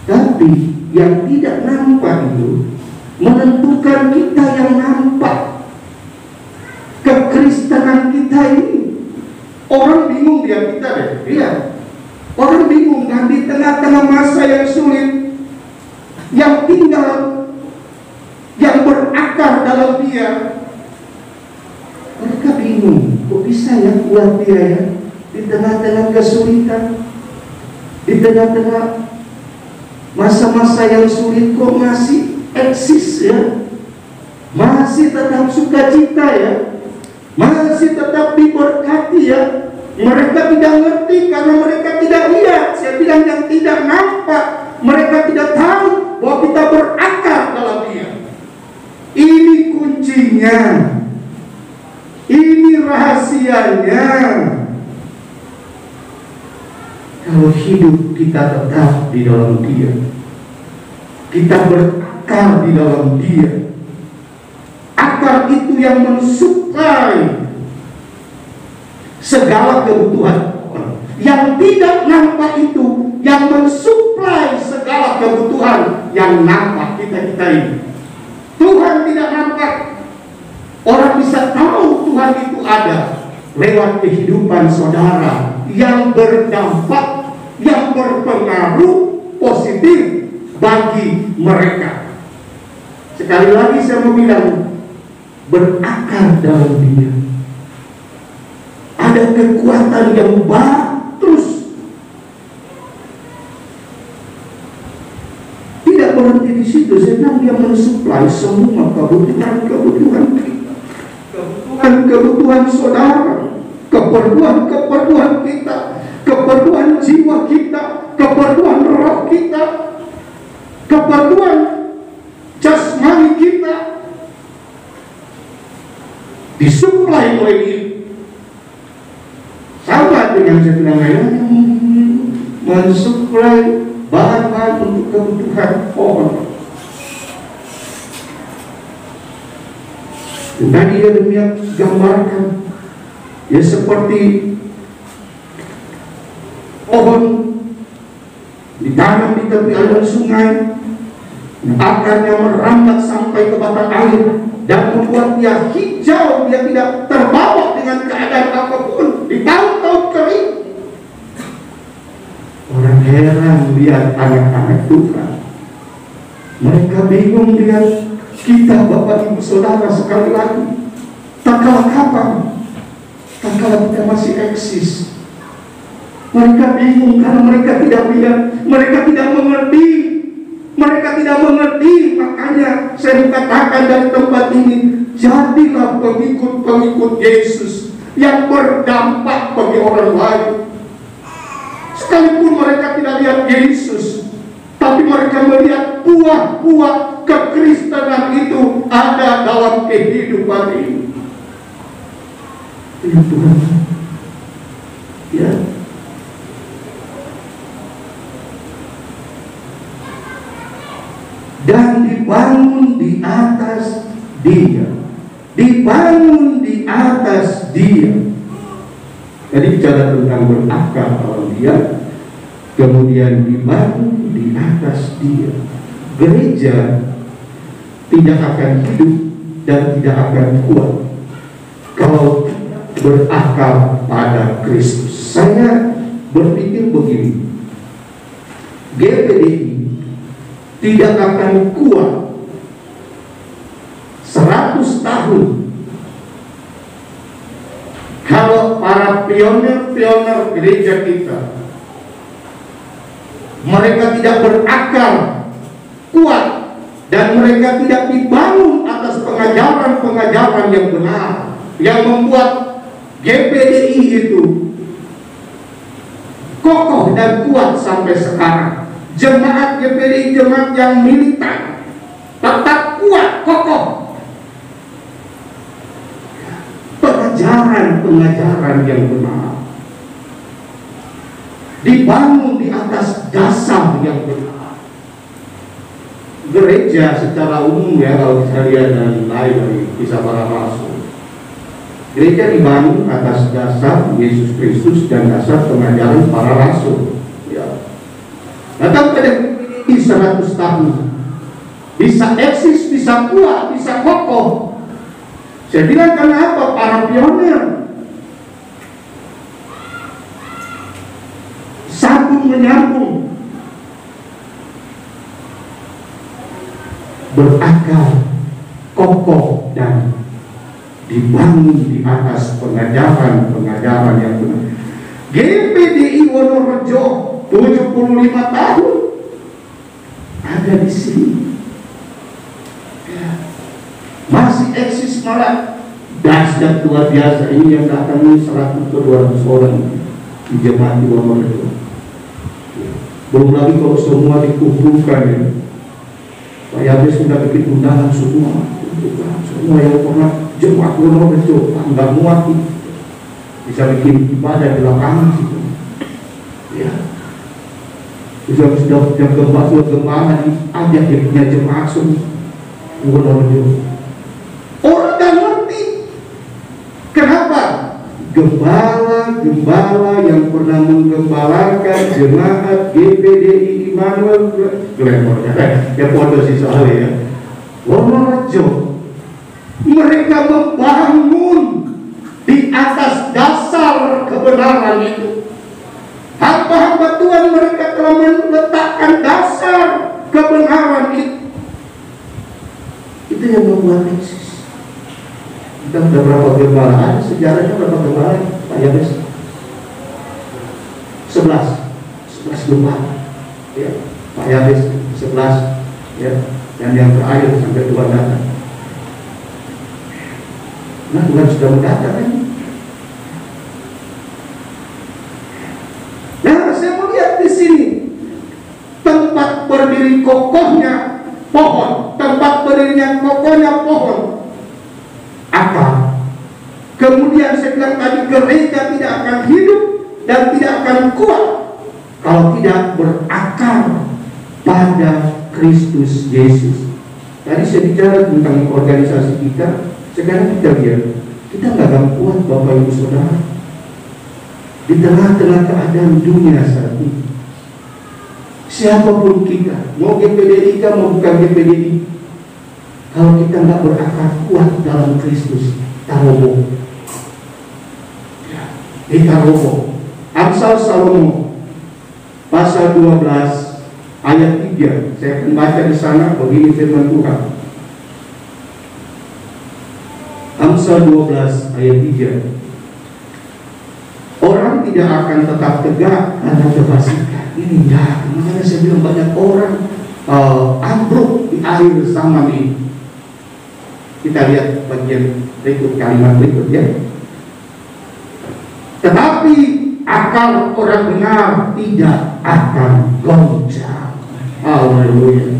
Tapi yang tidak nampak itu menentukan kita yang nampak. Kekristenan kita ini, orang bingung lihat kita deh. Lihat, orang bingung kan di tengah-tengah masa yang sulit, yang tinggal, yang berakar dalam Dia. Mereka bingung, kok bisa ya kuat dia ya di tengah-tengah kesulitan, di tengah-tengah masa-masa yang sulit, kok masih eksis ya, masih tetap sukacita ya, masih tetap diberkati ya. Mereka tidak ngerti karena mereka tidak lihat. Saya bilang yang tidak nampak, mereka tidak tahu bahwa kita berakar dalam Dia. Ini kuncinya, ini rahasianya. Kalau hidup kita tetap di dalam Dia, kita berakar di dalam Dia. Akar itu yang mensuplai segala kebutuhan. Yang tidak nampak itu yang mensuplai segala kebutuhan yang nampak kita ini. Tuhan tidak nampak. Orang bisa tahu Tuhan itu ada lewat kehidupan saudara yang berdampak, yang berpengaruh positif bagi mereka. Sekali lagi saya mau bilang, berakar dalam Dia. Ada kekuatan yang terus tidak berhenti di situ. Saya bilang dia mensuplai semua kebutuhan kita, kebutuhan saudara, keperluan kita, keperluan jiwa kita, keperluan roh kita, keperluan jasmani kita disuplai oleh Dia. Sama dengan saya bilang mensuplai bahan-bahan untuk kebutuhan pohon. Tadi dia demikian gambarkan, ya seperti pohon ditanam di tepi aliran sungai, akarnya merambat sampai ke batang air dan membuat dia hijau, dia tidak terbawa dengan keadaan apapun di tahun-tahun kering. Orang heran lihat anak-anak Tuhan, mereka bingung lihat kita, Bapak Ibu Saudara. Sekali lagi, tak kalah kapan, tak kalah kita masih eksis. Mereka bingung karena mereka tidak lihat, mereka tidak mengerti. Mereka tidak mengerti. Makanya saya katakan dari tempat ini, jadilah pengikut-pengikut Yesus yang berdampak bagi orang lain. Sekalipun mereka tidak lihat Yesus, tapi mereka melihat buah-buah kekristenan itu ada dalam kehidupan ini. Ya Tuhan, ya. Dan dibangun di atas Dia, dibangun di atas Dia. Jadi bicara tentang berakar dalam Dia, kemudian dibangun di atas Dia. Gereja tidak akan hidup dan tidak akan kuat kalau berakar pada Kristus. Saya berpikir begini, GPDI tidak akan kuat 100 tahun kalau para pionir-pionir gereja kita mereka tidak berakar kuat dan mereka tidak dibangun atas pengajaran-pengajaran yang benar yang membuat GPDI itu kokoh dan kuat sampai sekarang. Jemaat GPDI jemaat yang militan, tetap kuat, kokoh. Pengajaran-pengajaran yang benar dibangun di atas dasar yang benar. Gereja secara umum ya, kalau kita lihat dan lain dari kisah para rasul, gereja dibangun atas dasar Yesus Kristus dan dasar pengajaran para rasul. Ya. Datang pada ini 100 tahun bisa eksis, bisa kuat, bisa kokoh. Saya bilang karena apa? Para pionir sambung menyambung, berakar, kokoh dan dibangun di atas pengajaran-pengajaran yang benar. GPDI Wonorejo 75 tahun ada di sini, ya. Masih eksis, malah dahsyat luar biasa. Ini yang datang 100 ke 200 orang di jemaat di Wonorejo. Belum lagi kalau semua dikumpulkan ya. Pak Yabes sudah bikin undangan semua yang pernah jemaat Wonorejo, nggak muat bisa bikin ibadah di lapangan situ. Ya. Sudah gempa diajak dia punya jemaat semua Wonorejo. Orang tak ngerti kenapa gembala yang pernah menggembalakan jemaat GPDI Immanuel ya pondok sih soalnya ya Wonorejo, mereka membangun di atas dasar kebenaran itu. Hamba-hamba Tuhan mereka telah meletakkan dasar kebenaran itu. Itu yang membuat eksis. Kita sudah berapa gembala? Ada sejarahnya berapa gembala? Pak Yabes 11 gembala ya. Pak Yabes 11 ya. Dan yang terakhir sampai Tuhan datang. Nah, Tuhan sudah mendatang kan? Nah, saya melihat di sini tempat berdiri kokohnya pohon, tempat berdirinya kokohnya pohon, akar. Kemudian saya bilang tadi, gereja tidak akan hidup dan tidak akan kuat kalau tidak berakar pada Kristus Yesus. Tadi saya bicara tentang organisasi kita. Sekarang kita lihat, kita nggak akan kuat Bapak Ibu Saudara di tengah-tengah keadaan dunia saat ini. Siapapun kita, mau GPDI mau bukan GPDI, kalau kita nggak berakar kuat dalam Kristus, kita roboh. Kita roboh. Amsal Salomo pasal 12 ayat 3. Saya akan baca di sana, begini firman Tuhan. Amsal 12 ayat 3. Orang tidak akan tetap tegak karena kefasikan. Ini ya, makanya saya bilang banyak orang ambruk di akhir zaman ini. Kita lihat bagian berikut, kalimat berikut ya. Tetapi akal orang benar tidak akan goncang. Haleluya.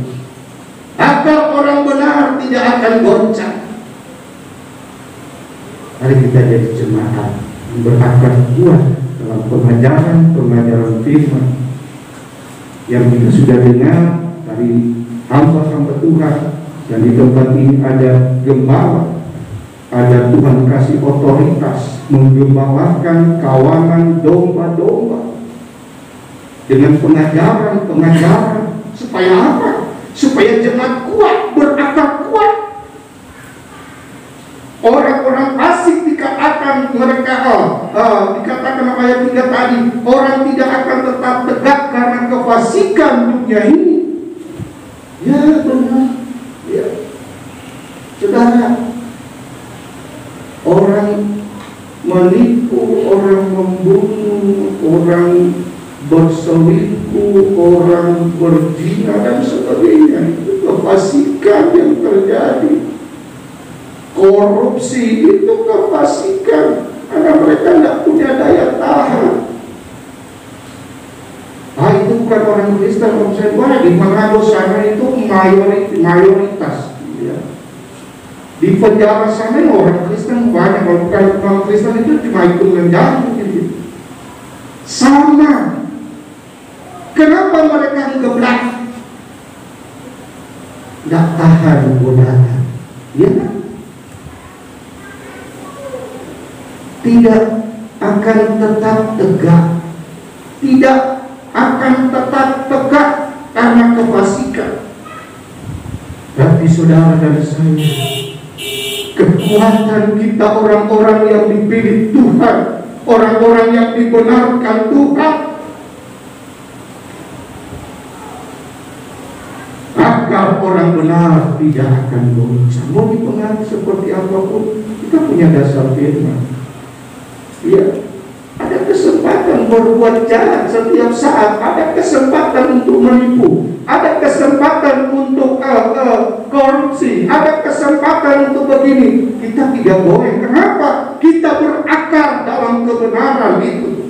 Akal orang benar tidak akan goncang. Mari kita jadi jemaat yang berakar kuat dalam pengajaran firman yang kita sudah dengar dari hamba-hamba Tuhan. Dan di tempat ini ada gembala, ada Tuhan kasih otoritas menggembalakan kawanan domba-domba dengan pengajaran supaya apa? Supaya jemaat kuat, berakar kuat. Orang-orang fasik dikatakan mereka dikatakan ayat 3 tadi, orang tidak akan tetap tegak karena kefasikan dunia ini. Ya benar. Ya. Saudara, orang menipu, orang membunuh, orang berselingkuh, orang berzina dan sebagainya, itu kefasikan yang terjadi. Korupsi itu kefasikan karena mereka tidak punya daya tahan. Itu bukan orang Kristen, orang saya banyak di Manado sana itu mayoritas. Ya. Di penjara sana orang Kristen banyak, kalau bukan orang Kristen itu cuma hitungan jari gitu. Sama. Kenapa mereka ngeblak? Tidak tahan godaan. Ya kan? Tidak akan tetap tegak. Tidak akan tetap tegak karena kefasikan. Tapi saudara dan saya, kekuatan kita orang-orang yang dipilih Tuhan, orang-orang yang dibenarkan Tuhan, agar orang benar tidak akan goncang. Mau dipengaruhi seperti apapun, kita punya dasar firman. Ya, ada kesempatan berbuat jahat setiap saat, ada kesempatan untuk menipu, ada kesempatan untuk korupsi, ada kesempatan untuk begini. Kita tidak boleh. Kenapa? Kita berakar dalam kebenaran itu.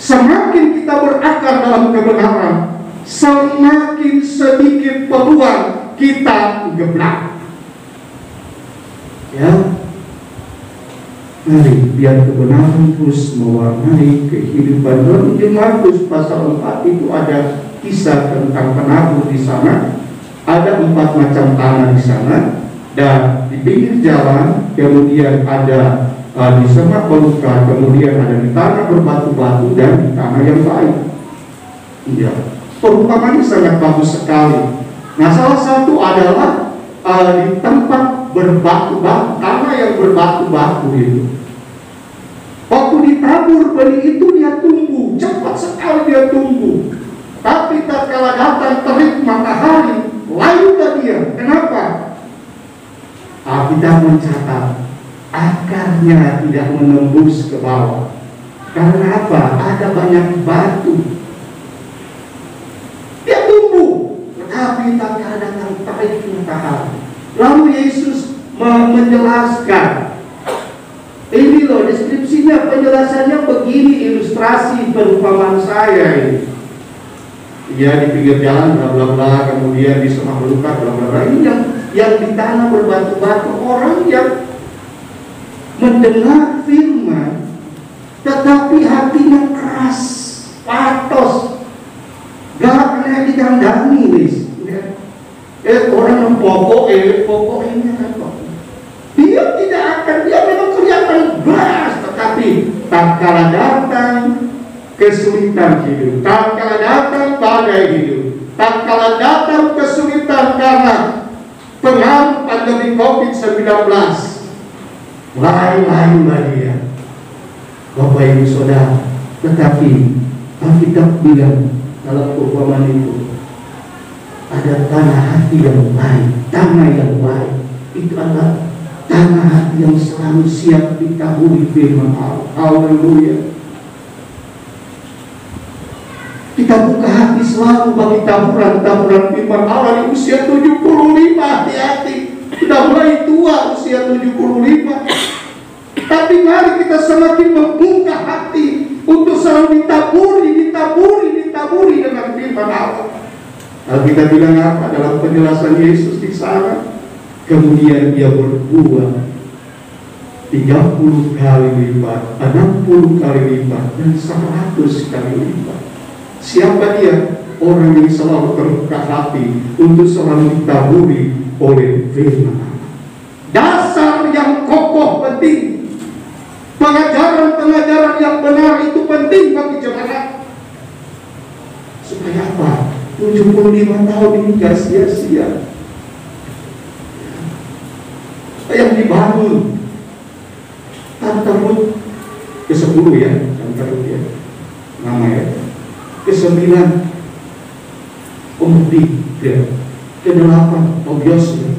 Semakin kita berakar dalam kebenaran, semakin sedikit peluang kita geblak. Ya. Mari biar kebenaran terus mewarnai kehidupan. Dalam Injil Markus pasal 4 itu ada kisah tentang penabur di sana. Ada 4 macam tanah di sana, dan di pinggir jalan kemudian ada di semak belukar, kemudian ada di tanah berbatu-batu dan di tanah yang baik. Ya, perumpamaan sangat bagus sekali. Nah, salah satu adalah di tempat berbatu-batu, tanah yang berbatu-batu itu. Waktu ditabur benih itu dia tumbuh, cepat sekali dia tumbuh. Tapi tatkala datang terik matahari, layulah dia. Kenapa? Kita mencatat akarnya tidak menembus ke bawah. Karena apa? Ada banyak batu. Dia tumbuh, tetapi tatkala datang terik matahari. Lalu Yesus menjelaskan, ini loh deskripsinya, penjelasannya begini, ilustrasi perumpamaan saya ini. Ya, di pinggir jalan bla bla bla, kemudian di semak belukar bla bla bla. Ini yang ditanam berbatu-batu, orang yang mendengar firman tetapi hatinya keras, patos, gak kena dikandani, guys. Orang yang pokok ini apa? Dia tidak akan, dia memang kelihatan beras, tetapi tatkala datang kesulitan hidup, tatkala datang badai hidup, tatkala datang kesulitan karena pengaruh pandemi COVID-19, lain-lainlah dia. Bapak Ibu Saudara, tetapi Alkitab bilang dalam perumpamaan itu, ada tanah hati yang baik. Tanah yang baik itu adalah tanah hati yang selalu siap ditaburi firman Allah. Haleluya. Kita buka hati selalu bagi taburan-taburan firman Allah. Di usia 75, hati-hati. Kita mulai tua usia 75. Tapi mari kita semakin membuka hati untuk selalu ditaburi dengan firman Allah. Alkitab bilang apa dalam penjelasan Yesus di sana? Kemudian dia berbuah 30 kali lipat, 60 kali lipat, dan 100 kali lipat. Siapa dia? Orang yang selalu terbuka hati untuk selalu ditaburi oleh firman Allah. Dasar yang kokoh penting. Pengajaran-pengajaran yang benar itu penting bagi jemaat. Supaya apa? 75 tahun ini gak sia-sia. Yang dibangun Tante Ruth ke-10 ya, Tante Ruth ya, nama ya. Ke-9 Umti ya. Ke-8 Tobias ya.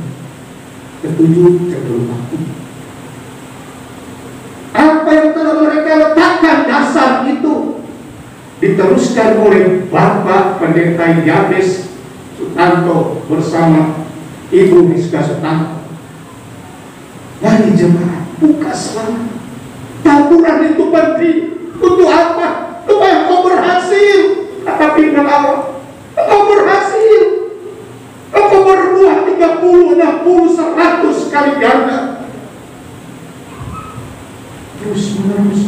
Ke-7 Cedul Aku. Apa yang telah mereka letakkan dasar itu diteruskan oleh Bapak Pendeta Yabes Sutanto bersama Ibu Rizka Sutanto. Mari jemaat, buka selamat. Taburan itu penting. Untuk apa? Supaya kau berhasil. Kata firman Allah, kau berhasil. Kau berbuah 30, 60, 100 kali ganda. Terus menerus.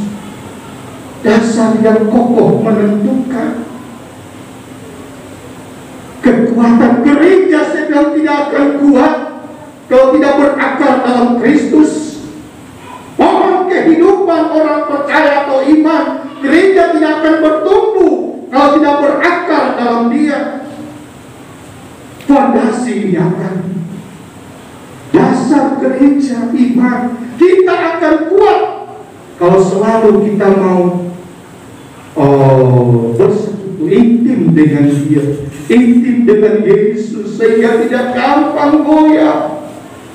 Dasar yang kokoh menentukan. Kekuatan gereja sedang tidak akan kuat kalau tidak berakar dalam Kristus. Pohon kehidupan orang percaya atau iman, gereja tidak akan bertumbuh kalau tidak berakar dalam Dia. Fondasi diakan. Dasar gereja iman kita akan kuat kalau selalu kita mau bersekutu intim dengan Dia, intim dengan Yesus, sehingga tidak gampang goyah.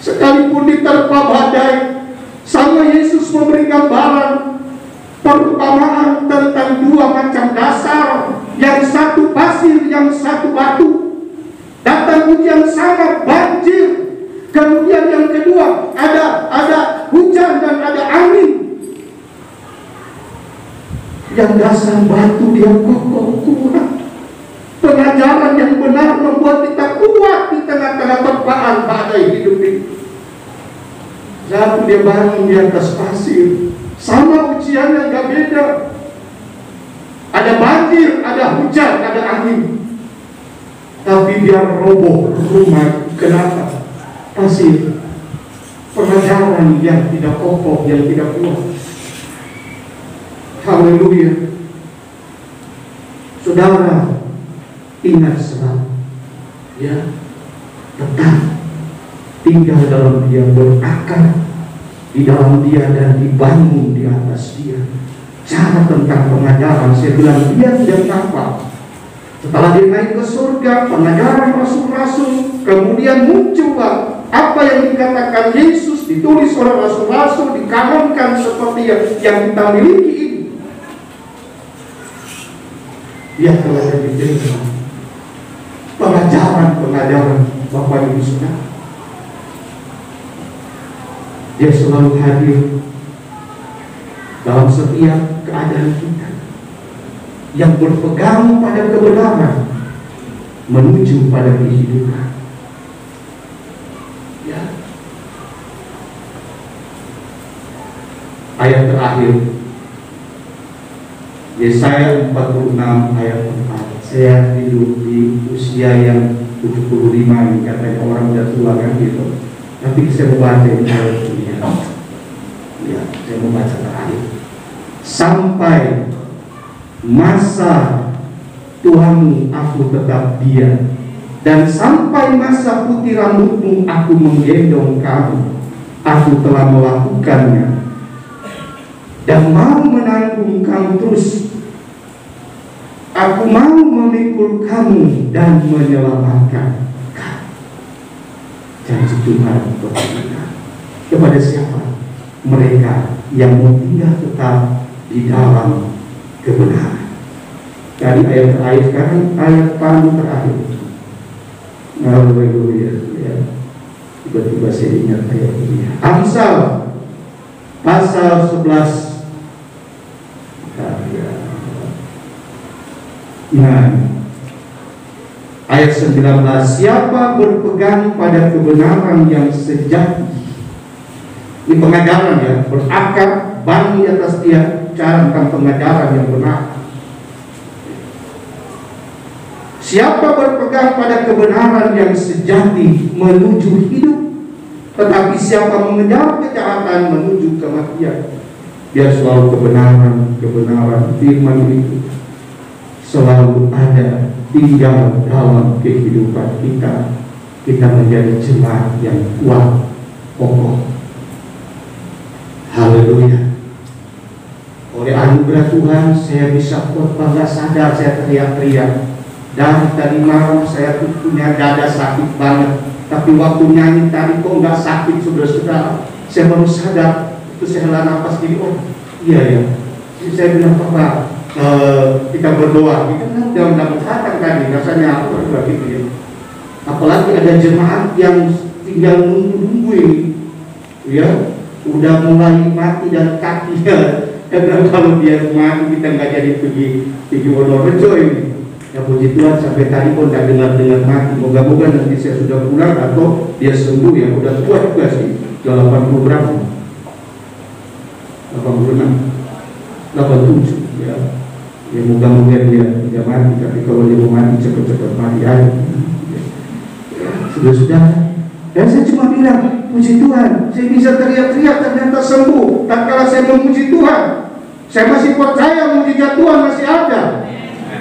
Sekalipun diterpa badai, sama Yesus memberi gambaran perumpamaan tentang 2 macam dasar, yang satu pasir, yang satu batu. Datang hujan sama, banjir. Kemudian yang kedua ada hujan dan ada angin. Yang dasar batu dia kokoh kuat. Pengajaran yang benar membuat kita kuat di tengah-tengah terpaan badai hidup ini. Satu dia bangun di atas pasir, sama ujiannya gak beda. Ada banjir, ada hujan, ada angin. Tapi dia roboh rumah. Kenapa? Pasir. Pengajaran yang tidak kokoh, yang tidak kuat. Haleluya. Saudara, ingat selalu, ya, tetap tinggal dalam Dia, berakar di dalam Dia dan dibangun di atas Dia. Cara tentang pengajaran, saya bilang Dia tidak nampak. Setelah Dia naik ke surga, pengajaran rasul-rasul, kemudian muncullah apa yang dikatakan Yesus, ditulis oleh rasul-rasul, dikanonkan seperti yang kita miliki ini. Dia telah diberikan pengajaran Bapak Ibu Saudara. Dia selalu hadir dalam setiap keadaan kita, yang berpegang pada kebenaran menuju pada kehidupan. Ya. Ayat terakhir Yesaya 46 ayat 4. Saya hidup di usia yang 75, yang katanya orang udah tua kan gitu. Tapi saya membaca ini ayat ini. Ya, saya membaca terakhir. Sampai masa Tuhanmu aku tetap diam, dan sampai masa putih rambutmu aku menggendong kamu. Aku telah melakukannya dan mau menanggung kamu terus. Aku mau memikul kamu dan menyelamatkan kamu. Janji Tuhan kepada siapa? Mereka yang mau tinggal tetap di dalam kebenaran. Tadi ayat terakhir, sekarang ayat paling terakhir. Haleluya. Ya. Tiba-tiba saya ingat ayat ini. Amsal pasal 11. Nah, ayat 19, siapa berpegang pada kebenaran yang sejati. Ini pengajaran ya, berakar bangun di atas dia, cara tentang pengajaran yang benar. Siapa berpegang pada kebenaran yang sejati menuju hidup, tetapi siapa mengejar kejahatan menuju kematian. Biar selalu kebenaran firman itu selalu ada, tinggal dalam kehidupan kita. Kita menjadi jemaat yang kuat, kokoh. Haleluya. Oleh anugerah Tuhan saya bisa khotbah, nggak sadar saya teriak-teriak. Dan tadi malam saya tuh punya dada sakit banget, tapi waktu nyanyi tadi kok nggak sakit, saudara-saudara. Saya baru sadar, itu saya hela nafas gini, oh iya ya. Jadi saya bilang, Pak, kita berdoa, kita kan udah datang tadi, rasanya apa gitu ya. Apalagi ada jemaat yang tinggal nunggu ini, ya, udah mulai mati dan kakinya. Karena kalau dia mati kita nggak jadi pergi Wonorejo ini. Ya puji Tuhan sampai tadi pun tak dengar mati. Moga-moga nanti saya sudah pulang atau dia sembuh ya. Udah tua juga sih, 80 berapa? 86, 87 ya. Ya moga-moga dia tidak mati. Tapi kalau dia mau mati cepat-cepat mati aja. Sudah. Dan saya cuma bilang, puji Tuhan, saya bisa teriak-teriak ternyata sembuh. Tak kala saya memuji Tuhan, saya masih percaya mujizat Tuhan masih ada.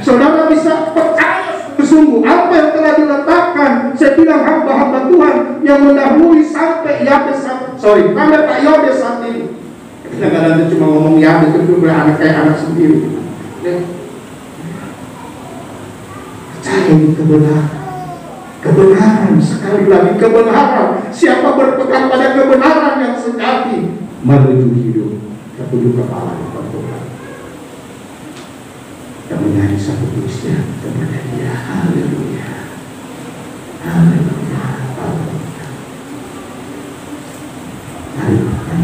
Saudara bisa percaya sungguh apa yang telah diletakkan. Saya bilang hamba-hamba Tuhan yang mendahului sampai Yabes, sampai Pak Yabes saat ini. Kadang-kadang dia cuma ngomong Yabes itu beranak kayak anak sendiri. Percaya ini kebenaran, sekali lagi kebenaran. Siapa berpegang pada kebenaran yang sejati menuju hidup, ketujuh kepala depan Tuhan. Kita menyanyi satu pujian kepada Dia. Haleluya, haleluya, haleluya. Haleluya.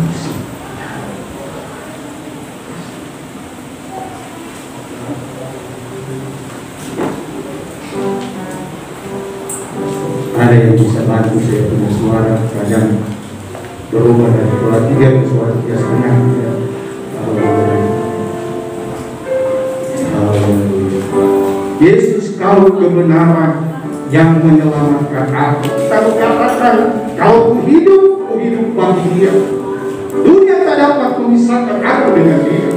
Ada yang bisa bantu saya punya suara kadang berubah dari suara 3 ke suara 3,5 ya. Yesus kau kebenaran yang menyelamatkan aku. Kita katakan kau hidup bagi Dia. Dunia tak dapat memisahkan aku dengan Dia.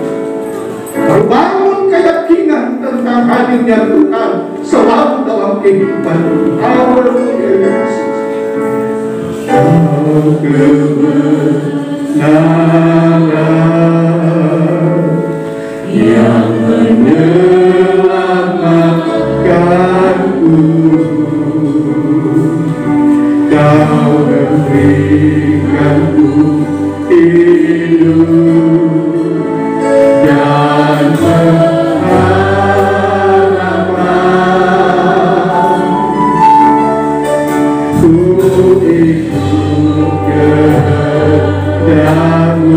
Terbangun keyakinan tentang hadirnya Tuhan selalu dalam kehidupan. Haleluya Yesus. Kebenaran yang menyelamatkanku, kau berikanku hidup dan pengharapan. Ku ikut kehendak-Mu,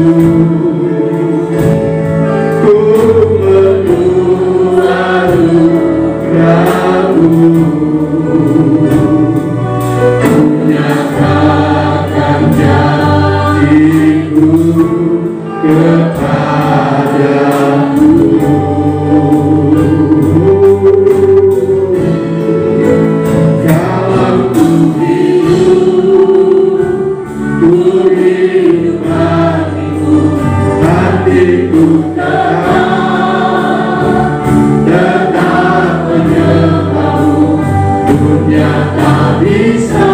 ku menunggu anugerah-Mu, ku nyatakan janji-Ku kepadamu. Kalau ku hidup bagimu, hatiku tetap menyembah-Mu. Dunia tak bisa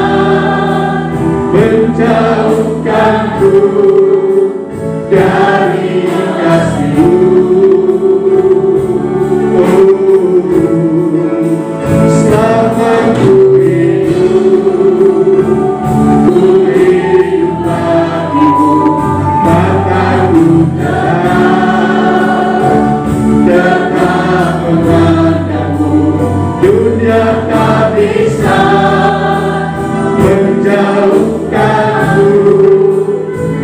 menjauhkanku dari kasih-Mu. Selama ku hidup bagimu, maka ku tetap memandang-Mu. Dunia tak bisa menjauhkanku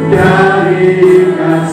dari kasih-Mu.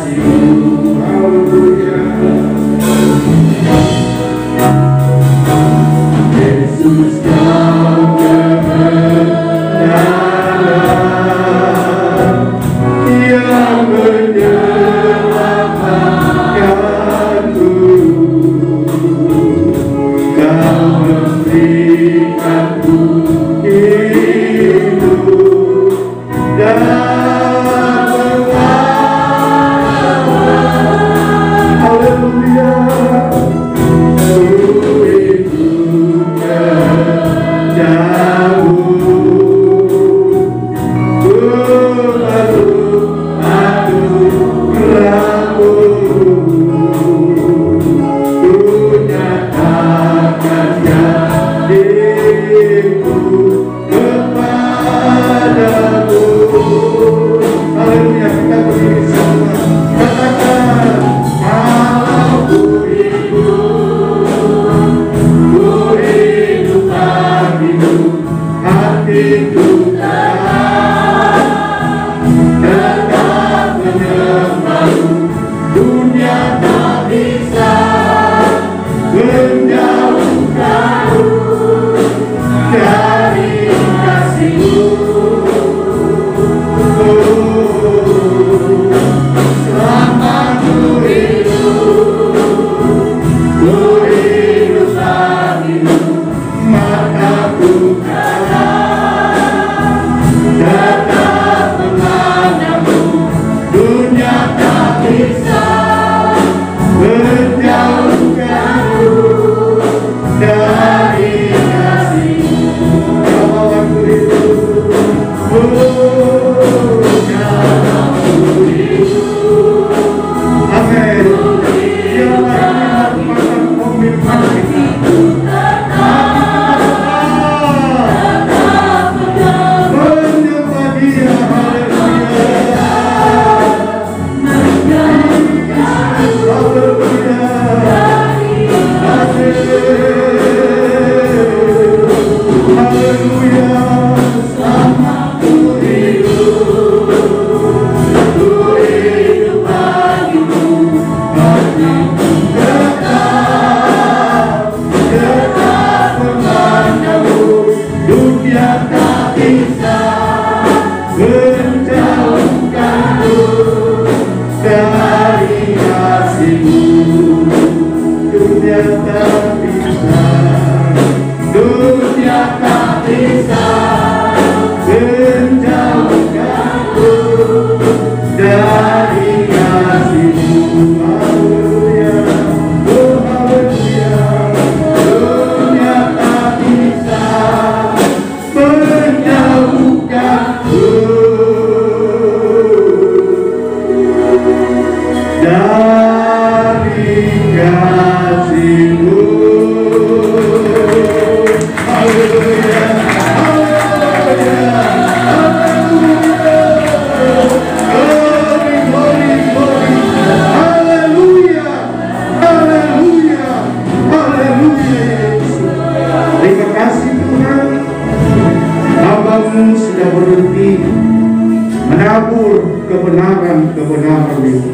kebenaran itu.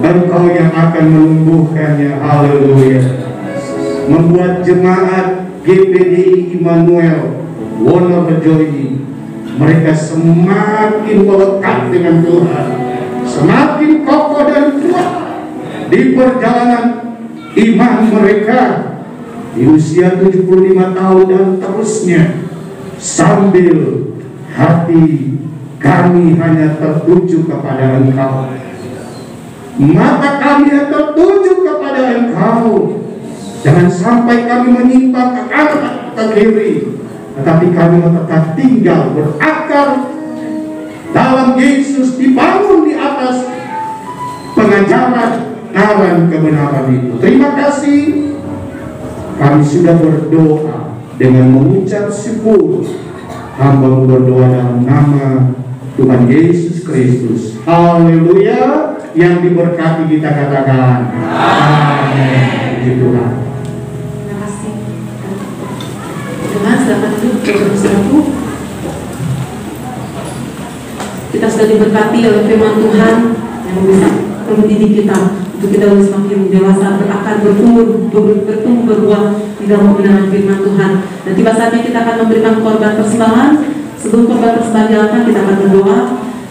Engkau yang akan menumbuhkannya, haleluya. Membuat jemaat GPDI Immanuel Wonorejo ini, mereka semakin melekat dengan Tuhan, semakin kokoh dan kuat di perjalanan iman mereka di usia 75 tahun dan terusnya, sambil hati kami hanya tertuju kepada Engkau, mata kami hanya tertuju kepada Engkau. Jangan sampai kami menyimpang ke kanan ke kiri, tetapi kami tetap tinggal berakar dalam Yesus, dibangun di atas pengajaran kebenaran itu. Terima kasih, kami sudah berdoa dengan mengucap syukur. Hamba berdoa dalam nama Tuhan Yesus Kristus, haleluya. Yang diberkati kita katakan amin. Puji Tuhan. Terima kasih. Jemaat silakan duduk bersatu. Kita sudah diberkati oleh firman Tuhan yang bisa mendidik kita untuk kita semakin dewasa, akan bertumbuh berbuah di dalam kebenaran firman Tuhan. Dan tiba saatnya kita akan memberikan korban persembahan. Sebelum korban persembahan dilakukan, kita akan berdoa.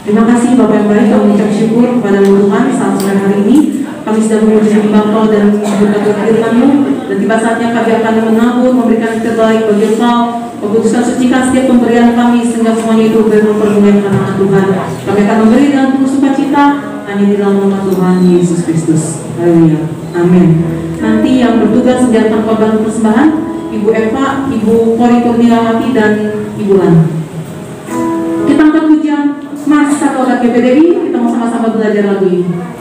Terima kasih Bapak yang baik, kami mengucap syukur kepada Tuhan saat sore hari ini. Kami sudah memuji Engkau dan berkat firman-Mu. Dan tiba saatnya kami akan menabur, memberikan yang terbaik bagi Engkau. Keputusan sucikan setiap pemberian kami sehingga semuanya itu mempermuliakan nama Tuhan. Kami akan memberi dengan penuh sukacita hanya di dalam nama Tuhan Yesus Kristus. Haleluya. Amin. Nanti yang bertugas menjalankan korban persembahan Ibu Eva, Ibu Kori Kurniawati dan Ibu Lan. Kita angkat pujian Mas satu adat GPDI. Kita mau sama-sama belajar lagu ini.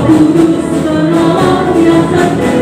Kudus penolong yang setia.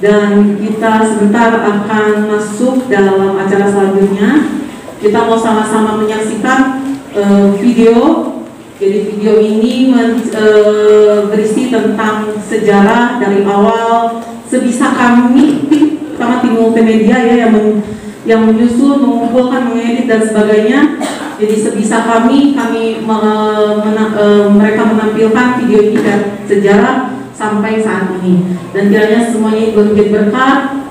Dan kita sebentar akan masuk dalam acara selanjutnya. Kita mau sama-sama menyaksikan video. Jadi video ini berisi tentang sejarah dari awal sebisa kami, sama tim multimedia ya yang menyusun, mengumpulkan, mengedit dan sebagainya. Jadi sebisa mereka menampilkan video ini dan sejarah sampai saat ini, dan kiranya semuanya itu menjadi berkat,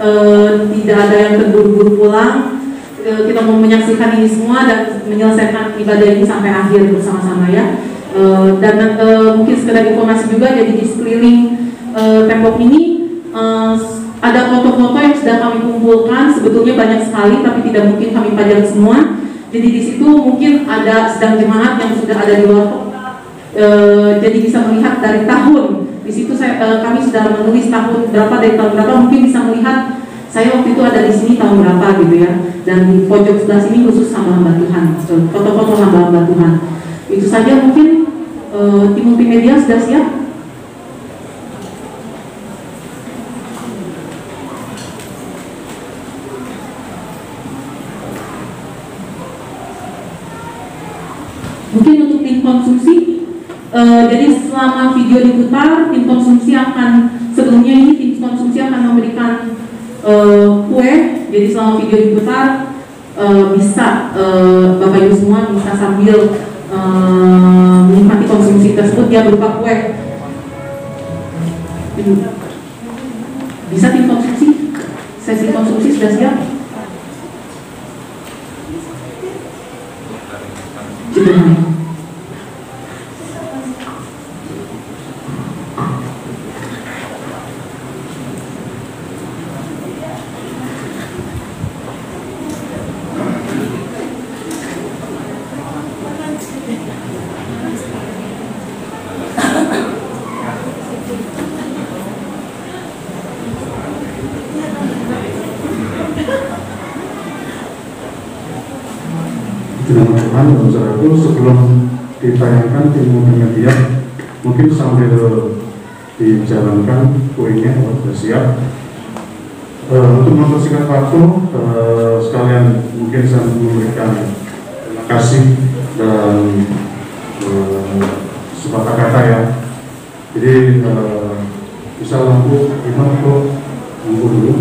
tidak ada yang terburu-buru pulang. Kita mau menyaksikan ini semua dan menyelesaikan ibadah ini sampai akhir bersama-sama ya. Dan mungkin sekedar informasi juga, jadi di sekeliling tembok ini ada foto-foto yang sudah kami kumpulkan. Sebetulnya banyak sekali, tapi tidak mungkin kami pajang semua. Jadi di situ mungkin ada sedang jemaat yang sudah ada di luar kota, jadi bisa melihat dari tahun. Di situ kami sudah menulis tahun berapa, dari tahun berapa, mungkin bisa melihat saya waktu itu ada di sini tahun berapa gitu ya. Dan di pojok sebelah sini khusus hamba-hamba Tuhan, foto-foto hamba-hamba Tuhan. Itu saja mungkin. Tim multimedia sudah siap? Mungkin untuk tim konsumsi. Jadi selama video diputar, tim konsumsi akan, sebelumnya ini tim konsumsi akan memberikan kue. Jadi selama video diputar, bisa Bapak Ibu semua bisa sambil menikmati konsumsi tersebut, dia berupa kue. Bisa tim konsumsi? Sesi konsumsi sudah siap? Cederhana. Dengan Tuhan dan saudaraku, sebelum ditayangkan tim multimedia, mungkin sambil dijalankan kuenya kalau sudah siap. Untuk membersihkan waktu, sekalian mungkin saya memberikan terima kasih dan sepatah kata ya. Jadi bisa lampu imam kok, lampu dulu.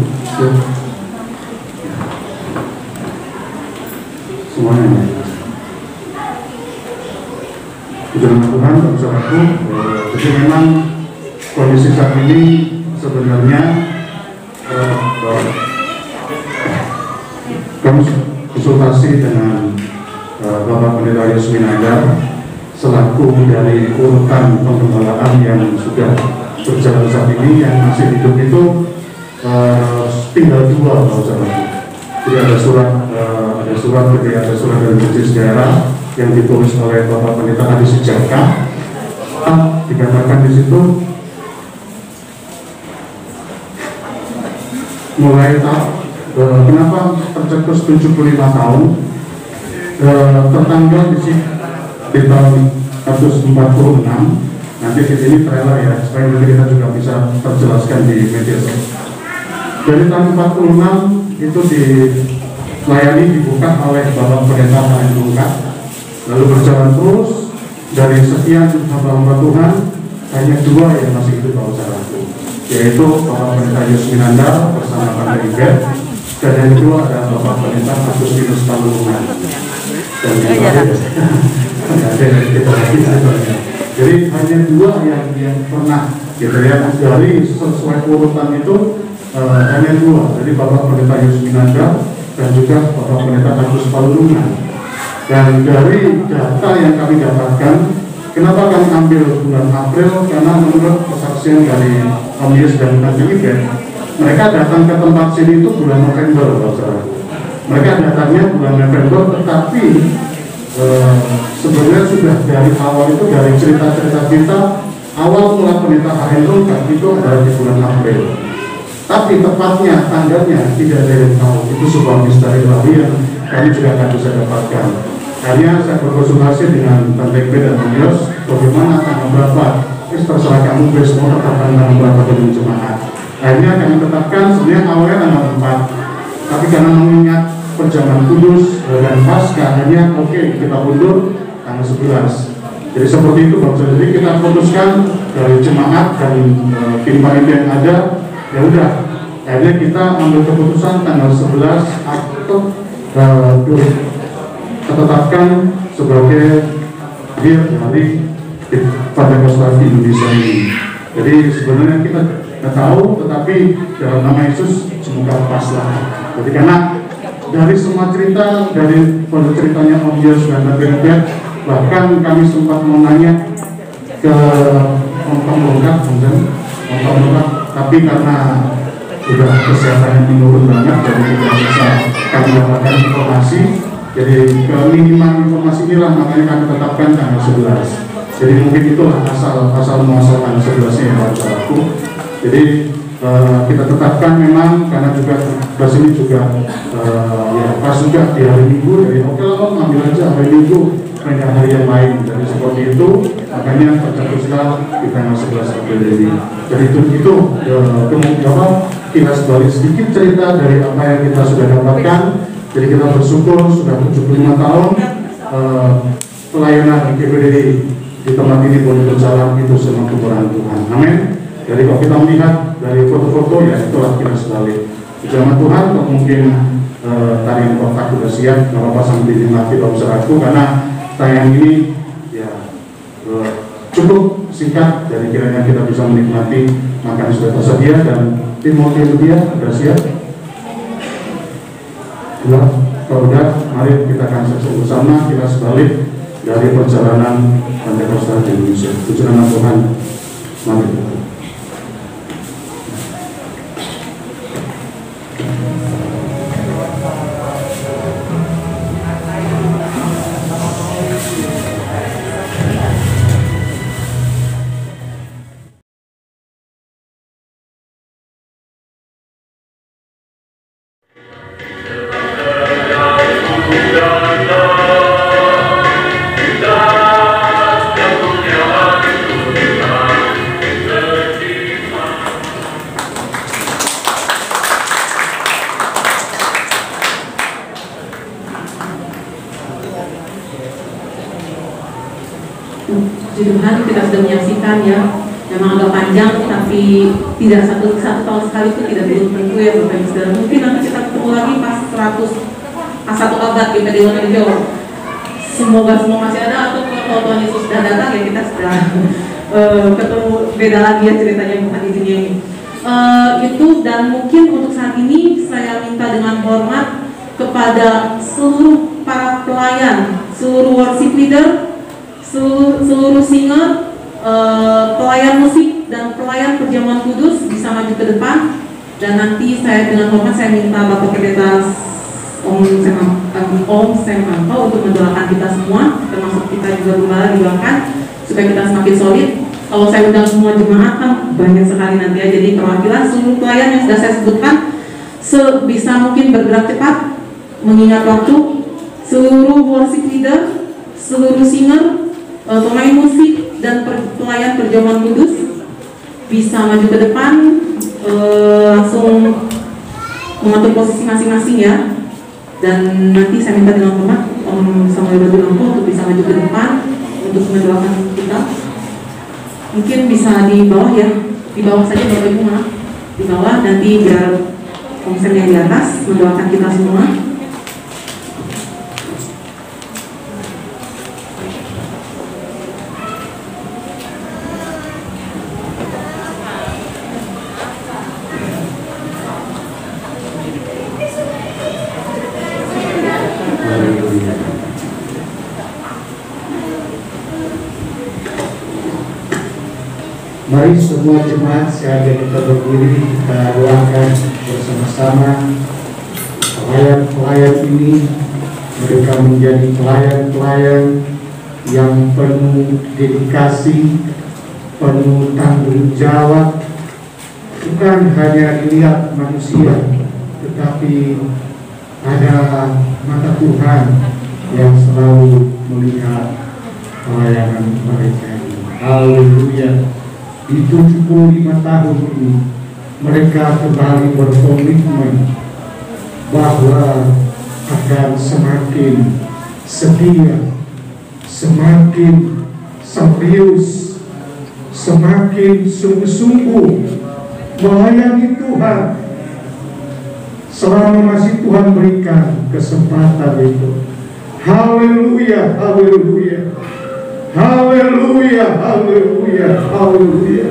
Semuanya. Dengan Tuhan dan saudaraku, jadi memang kondisi saat ini sebenarnya kami konsultasi dengan Bapak Pendeta Yus Minanda selaku dari urutan penggembalaan yang sudah berjalan saat ini, yang masih hidup itu tinggal 2 saudaraku. Jadi ada surat dari Majelis Daerah yang ditulis oleh Bapak Pendeta Adi Sejaka. Dikatakan di situ mulai kenapa tercetus 75 tahun, tertanggal di tahun 146. Nanti di sini trailer ya, supaya nanti kita juga bisa terjelaskan di media sosial. Dari tahun 46 itu dilayani, dibuka oleh Bapak Pendeta Paling Lungkap, lalu berjalan terus. Dari sekian hamba-hamba Tuhan, hanya 2 yang masih hidup kalau saudaraku, yaitu Bapak Pendeta Yus Minanda bersama Pak Ibet, dan yang kedua adalah Bapak Pendeta Agustinus Talungan. Dan jadi hanya 2 yang pernah gitu ya, dari sesuai urutan itu hanya 2, jadi Bapak Pendeta Yus Minanda dan juga Bapak Pendeta Agus Talungan. Dan dari data yang kami dapatkan, kenapa kami ambil bulan April? Karena menurut kesaksian dari Om Yus dan Pak Ibet, mereka datang ke tempat sini itu bulan November, saudara. Mereka datangnya bulan November, tetapi sebenarnya sudah dari awal itu, dari cerita-cerita kita, awal mula pendeta Hendro itu adalah di bulan April. Tapi tepatnya tanggalnya tidak ada yang tahu. Itu sebuah misteri baru yang kami juga akan bisa dapatkan. Hanya saya berkonsultasi dengan Tante P dan Bang Yos, bagaimana tanggal berapa. Terserah kamu besok tetapkan tanggal berapa dengan jemaat. Akhirnya kami tetapkan sebenarnya awalnya tanggal 4. Tapi karena mengingat perjamuan kudus dan pasca, hanya oke, kita undur tanggal 11. Jadi seperti itu Bapak. Jadi kita putuskan dari jemaat dan tim panitia yang ada, ya udah. Akhirnya kita ambil keputusan tanggal 11 atau tetapkan sebagai akhir dari Pentakosta di Indonesia ini. Jadi sebenarnya kita nggak tahu, tetapi dalam nama Yesus semoga pas lah. Jadi karena dari semua cerita, dari ceritanya Om Yos dan Tante, bahkan kami sempat menanya ke Om Lengkap, tapi karena sudah kesehatannya menurun banget, jadi tidak bisa kami dapatkan informasi. Jadi keminiman informasi inilah makanya kami tetapkan tanggal 11. Jadi mungkin itulah asal muasal tanggal 11-nya yang harus berlaku. Jadi kita tetapkan memang karena juga di sini juga ya pas juga di hari Minggu. Jadi oke lah Om, ambil aja hari Minggu, mereka hari yang lain. Jadi seperti itu, makanya tercetuslah di tanggal 11 April ini. Jadi itu kemudian kilas balik sedikit cerita dari apa yang kita sudah dapatkan. Jadi kita bersyukur sudah 75 tahun pelayanan GPDD di tempat ini boleh berjalan, itu semua kemurahan Tuhan. Amin. Jadi kalau kita melihat dari foto-foto, ya itulah kilas balik. Jangan Tuhan, kalau mungkin tarian kotak sudah siap, nggak apa-apa sambil dinikmati Bapak Saudaraku, karena tayang ini ya cukup singkat, jadi kiranya kita bisa menikmati. Makan sudah tersedia dan Timothy dia sudah siap. Sudah, kalau udah, mari kita akan saksikan bersama kilas balik dari perjalanan Pentakosta di Indonesia. Puji nama Tuhan. Mari kita. Puji Tuhan, kita sudah menyaksikan ya, memang agak panjang tapi tidak satu tahun sekali itu tidak begitu tentu ya Bapak Ibu Saudara. Mungkin nanti kita ketemu lagi pas 1 abad di Padilonan Jawa. Semoga semua masih ada, atau kalau Tuhan Yesus sudah datang ya kita sudah ketemu beda lagi ya ceritanya, bukan di dunia ini. Itu, dan mungkin untuk saat ini saya minta dengan hormat kepada seluruh para pelayan, seluruh worship leader, seluruh singer, pelayan musik dan pelayan perjamuan kudus bisa maju ke depan. Dan nanti saya dengan hormat saya minta Bapak Pendeta Om Semampo untuk mendoakan kita semua, termasuk kita juga gembala didoakan supaya kita semakin solid. Kalau saya undang semua jemaat kan banyak sekali nanti ya, jadi perwakilan seluruh pelayan yang sudah saya sebutkan sebisa mungkin bergerak cepat mengingat waktu. Seluruh worship leader, seluruh singer, pemain musik dan pelayan perjamuan kudus bisa maju ke depan, langsung mengatur posisi masing-masing ya. Dan nanti saya minta dengan hormat Om Samuel Badulampo untuk bisa maju ke depan untuk mendoakan kita. Mungkin bisa di bawah ya, di bawah saja Bapak Ibu, maaf, di bawah, nanti biar Om Sam yang di atas mendoakan kita semua. Mari semua jemaat sejajar kita berdiri, kita doakan bersama-sama pelayan-pelayan ini Mereka menjadi pelayan-pelayan yang penuh dedikasi, penuh tanggung jawab. Bukan hanya dilihat manusia, tetapi ada mata Tuhan yang selalu melihat pelayanan mereka. Haleluya. Di 75 tahun ini mereka kembali berkomitmen bahwa akan semakin setia, semakin serius, semakin sungguh-sungguh melayani Tuhan selama masih Tuhan berikan kesempatan itu. Haleluya, haleluya, haleluya, haleluya, haleluya,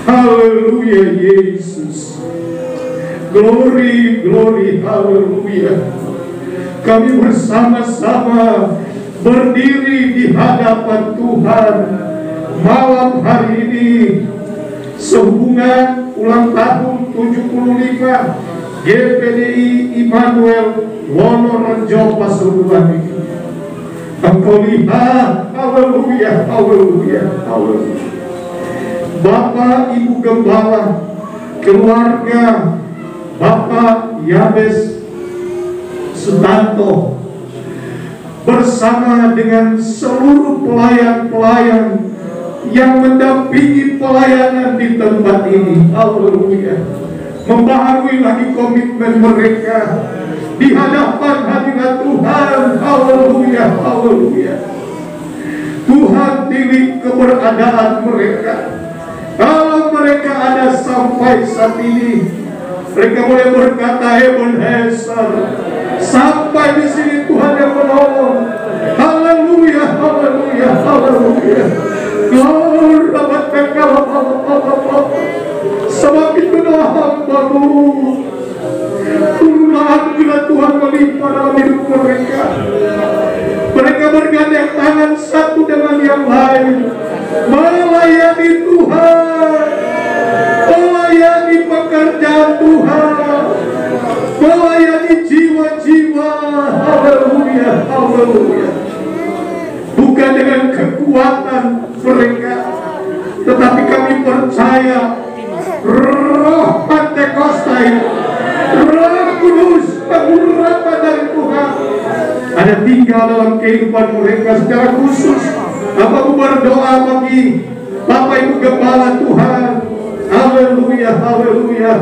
haleluya, Yesus. Glory, glory, haleluya. Kami bersama-sama berdiri di hadapan Tuhan malam hari ini sehubungan ulang tahun 75 GPDI Immanuel Wonorejo Pasuruan ini. Engkau lihat, haleluya, haleluya, haleluya. Bapak Ibu Gembala, keluarga Bapak Yabes Sutanto bersama dengan seluruh pelayan-pelayan yang mendampingi pelayanan di tempat ini, haleluya, membaharui lagi komitmen mereka di hadapan hadirat Tuhan, haleluya, haleluya. Tuhan tilik keberadaan mereka. Kalau mereka ada sampai saat ini, mereka boleh berkata Ebenezer, sampai di sini Tuhan yang menolong. Haleluya, haleluya, haleluya. Glory, sebab itu doa hamba-Mu. Turunlah anugerah Tuhan melimpah dalam hidup mereka. Mereka bergandeng tangan satu dengan yang lain, melayani Tuhan, melayani pekerjaan Tuhan, melayani jiwa-jiwa. Haleluya, haleluya. Bukan dengan kekuatan mereka, tetapi kami percaya Roh Pentekosta, Roh Kudus, pengurapan dari Tuhan ada tinggal dalam kehidupan mereka secara khusus. Bapak berdoa bagi Bapak Ibu Gembala Tuhan. Haleluya, haleluya,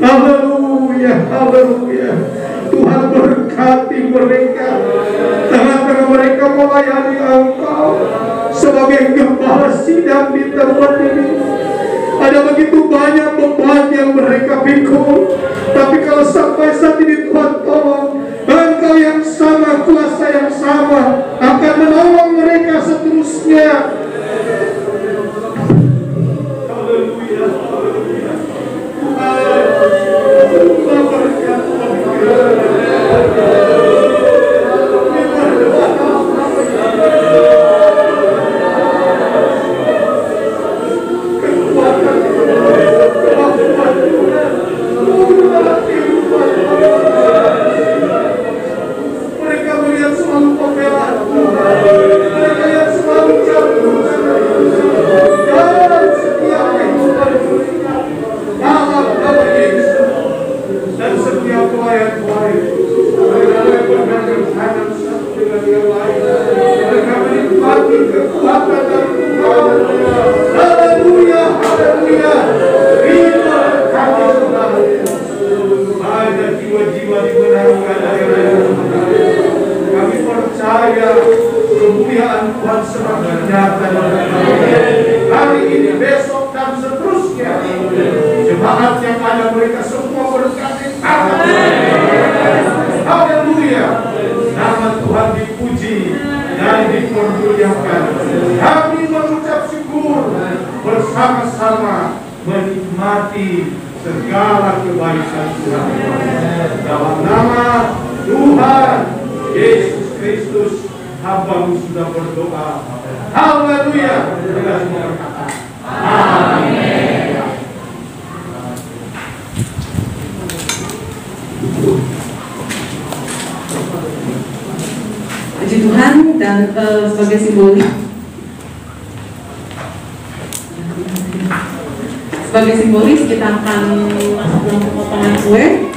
haleluya, haleluya. Tuhan berkati mereka, tengah-tengah mereka melayani Engkau sebagai gembala sidang di tempat ini. Ada begitu banyak beban yang mereka pikul, tapi kalau sampai saat ini Tuhan tolong, Engkau yang sama, kuasa yang sama akan menolong mereka seterusnya. Haleluya, haleluya. Tuhan berkati mereka melihat selalu pembelaan Tuhan, mereka yang selalu jatuh dan setiap kehidupan mereka dalam nama Yesus. Dan setiap pelayan-pelayan mereka bergantung tangan satu dengan yang lain, mereka menikmati kekuatan dari Tuhan. Haleluya, haleluya. Terima kasih Tuhan. Ada jiwa-jiwa dibenarkan dari Tuhan. Kami percaya kemuliaan Tuhan semakin nyata hari ini, besok, dan seterusnya. Jemaat yang ada mereka semua berkati. Haleluya. Nama Tuhan dipuji dan dipermuliakan. Kami mengucap syukur bersama-sama menikmati segala kebaikan Tuhan. Dalam nama Tuhan Yesus Kristus, hamba-Mu sudah berdoa. Haleluya. Kita semua berkata amin. Tuhan, dan sebagai simbolis kita akan masuk dalam pemotongan kue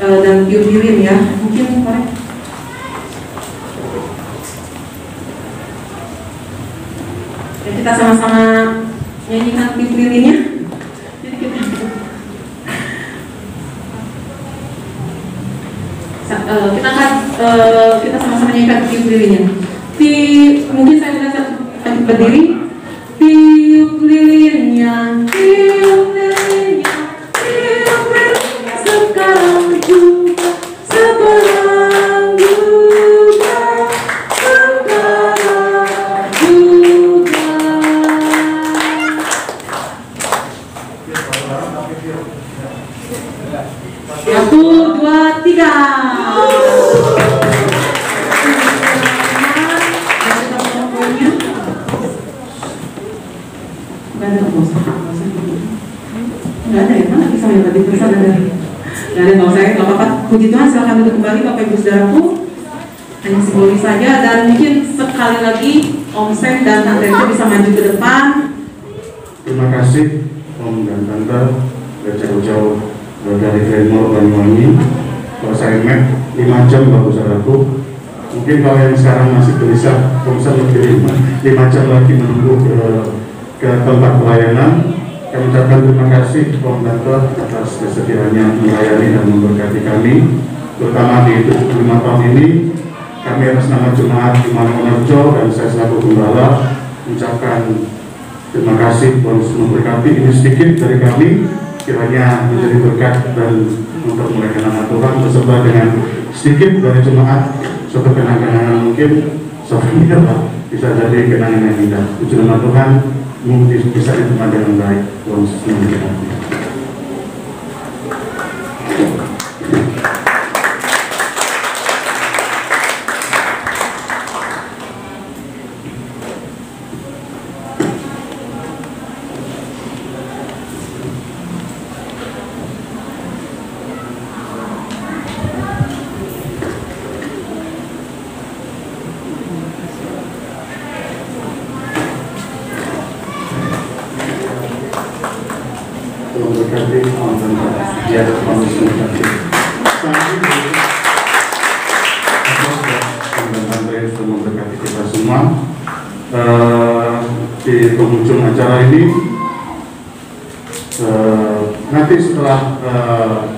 dan tiup lilin ya. Mungkin korek. Ya, kita sama-sama nyanyikan tiup lilinnya. Jadi kita sama-sama nyanyikan tiup lilinnya. Mungkin saya bisa berdiri. Tiup lilinnya, tiup lilinnya, tiup lilinnya, sekarang juga, sekarang juga, sekarang juga. 1, 2, 3. Nggak ada ya, mana bisa yang tadi pesan ada? Nggak ada, nggak usah ya, nggak apa-apa. Puji Tuhan, silakan duduk kembali Bapak Ibu Saudaraku. Hanya simbolis saja, dan mungkin sekali lagi Om Sam dan Tante itu bisa maju ke depan. Terima kasih Om dan Tante dari jauh-jauh dari Glenmore Banyuwangi. Kalau saya 5 jam Bapak Saudaraku. Mungkin kalau yang sekarang masih gelisah, bisa lebih 5 jam lagi menunggu ke tempat pelayanan. Kami ucapkan terima kasih Om Tante atas kesediaannya melayani dan memberkati kami, terutama di 75 tahun ini. Kami atas nama Jemaat Immanuel Wonorejo dan saya selaku Gembala mengucapkan terima kasih Tuhan Yesus memberkati. Ini sedikit dari kami, kiranya menjadi berkat dan untuk memuliakan nama Tuhan, beserta dengan sedikit dari jemaat, suatu kenang-kenangan mungkin souvenir bisa jadi kenangan yang indah. Puji nama Tuhan, mungkin bisa diterima dengan baik. Tuhan Yesus memberkati. Di penghujung acara ini, nanti setelah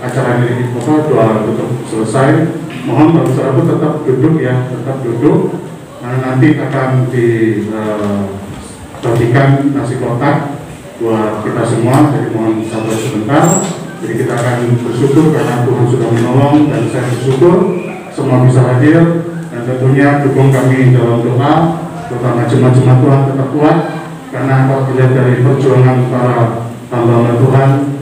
acara ini doa tutup selesai, mohon Bapak Saudaraku tetap duduk ya, tetap duduk. Nanti akan dibagikan nasi kotak buat kita semua, jadi mohon sabar sebentar. Jadi kita akan bersyukur karena Tuhan sudah menolong, dan saya bersyukur semua bisa hadir, dan tentunya dukung kami dalam doa, terutama jemaat-jemaat Tuhan tetap kuat, karena kalau dilihat dari perjuangan para hamba Tuhan,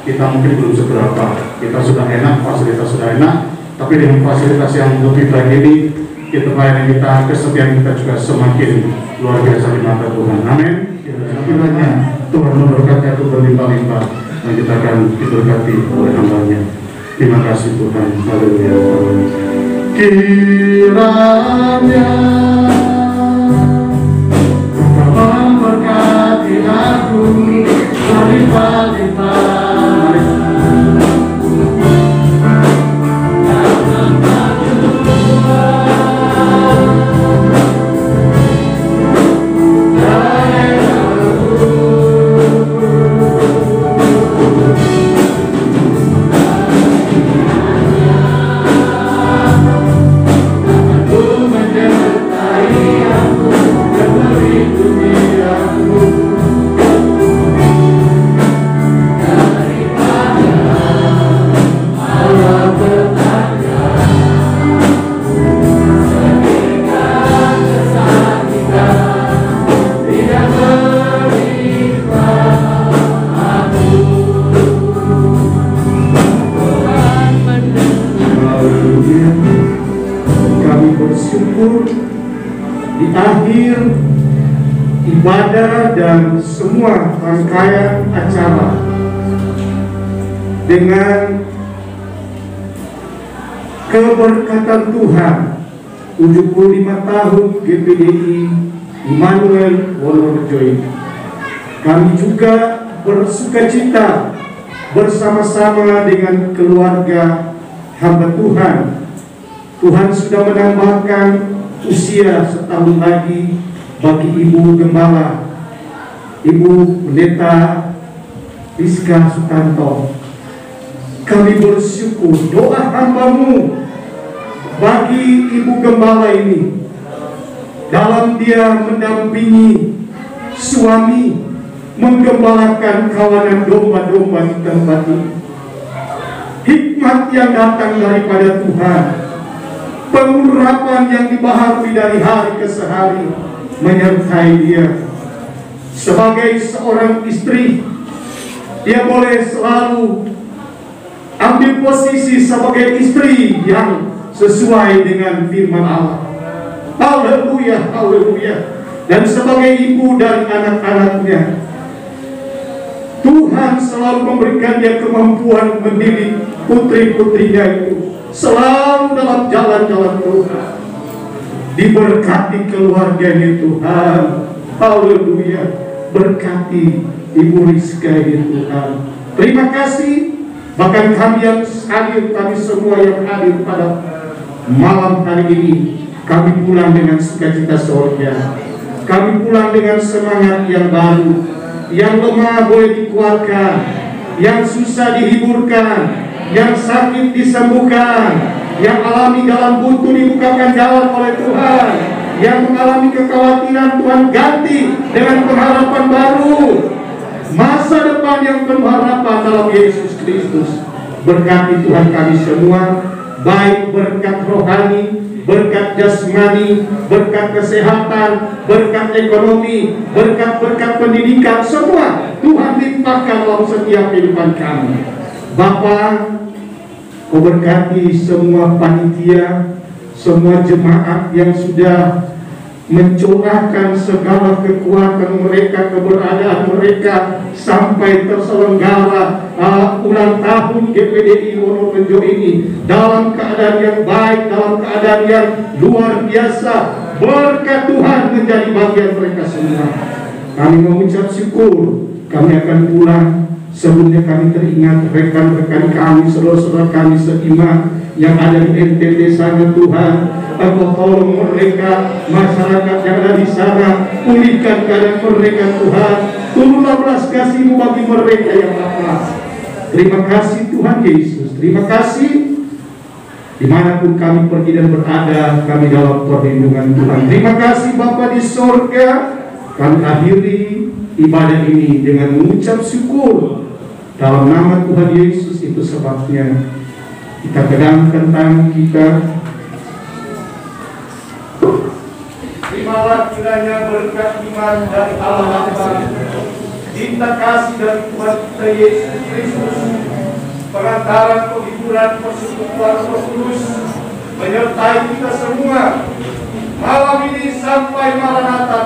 kita mungkin belum seberapa. Kita sudah enak, fasilitas sudah enak, tapi dengan fasilitas yang lebih baik ini, pelayanan kita, kesetiaan kita juga semakin luar biasa di mata Tuhan. Amin. Kiranya Tuhan memberkati itu berlimpah-limpah, dan kita akan diberkati oleh hamba-Nya. Terima kasih Tuhan. Haleluya. Kiranya memberkati aku berlimpah-limpah. Ibadah dan semua rangkaian acara dengan keberkatan Tuhan 75 tahun GPDI Immanuel Wonorejo ini. Kami juga bersukacita bersama-sama dengan keluarga hamba Tuhan. Tuhan sudah menambahkan usia setahun lagi bagi Ibu Gembala, Ibu Pendeta Rizka Sutanto. Kami bersyukur doa hamba-Mu bagi Ibu Gembala ini dalam dia mendampingi suami menggembalakan kawanan domba-domba di tempat ini. Hikmat yang datang daripada Tuhan, pengurapan yang dibaharui dari hari ke hari menyertai dia. Sebagai seorang istri, dia boleh selalu ambil posisi sebagai istri yang sesuai dengan firman Allah. Haleluya, haleluya. Dan sebagai ibu dari anak-anaknya, Tuhan selalu memberikan dia kemampuan mendidik putri-putrinya itu selalu dalam jalan-jalan Tuhan. Diberkati keluarganya Tuhan. Haleluya. Berkati Ibu Rizka ini Tuhan. Terima kasih. Bahkan kami yang hadir, kami semua yang hadir pada malam hari ini, kami pulang dengan sukacita sorga. Kami pulang dengan semangat yang baru. Yang lemah boleh dikuatkan, yang susah dihiburkan, yang sakit disembuhkan, yang alami jalan buntu dibukakan jalan oleh Tuhan, yang mengalami kekhawatiran Tuhan ganti dengan pengharapan baru, masa depan yang penuh harapan dalam Yesus Kristus. Berkati Tuhan kami semua, baik berkat rohani, berkat jasmani, berkat kesehatan, berkat ekonomi, berkat-berkat pendidikan, semua Tuhan limpahkan dalam setiap kehidupan kami. Bapa, Kau berkati semua panitia, semua jemaat yang sudah mencurahkan segala kekuatan mereka, keberadaan mereka sampai terselenggara ulang tahun GPDI Wonorejo ini dalam keadaan yang baik, dalam keadaan yang luar biasa. Berkat Tuhan menjadi bagian mereka semua. Kami mengucap syukur. Kami akan pulang. Sebelumnya kami teringat rekan-rekan kami, saudara-saudara kami seiman yang ada di NTT sana Tuhan. Engkau tolong mereka, masyarakat yang ada di sana, pulihkan keadaan mereka Tuhan. Turunlah belas kasih-Mu bagi mereka yang lapar. Terima kasih Tuhan Yesus. Terima kasih. Dimanapun kami pergi dan berada, kami dalam perlindungan Tuhan. Terima kasih Bapa di sorga. Kami akhiri ibadah ini dengan mengucap syukur dalam nama Tuhan Yesus. Itu sebabnya kita pedangkan tangan kita. Terimalah kiranya berkat iman dari Allah Bapa, cinta kasih dari Tuhan kita Yesus Kristus, pengantaran penghiburan persekutuan Roh Kudus menyertai kita semua malam ini sampai Maranatha.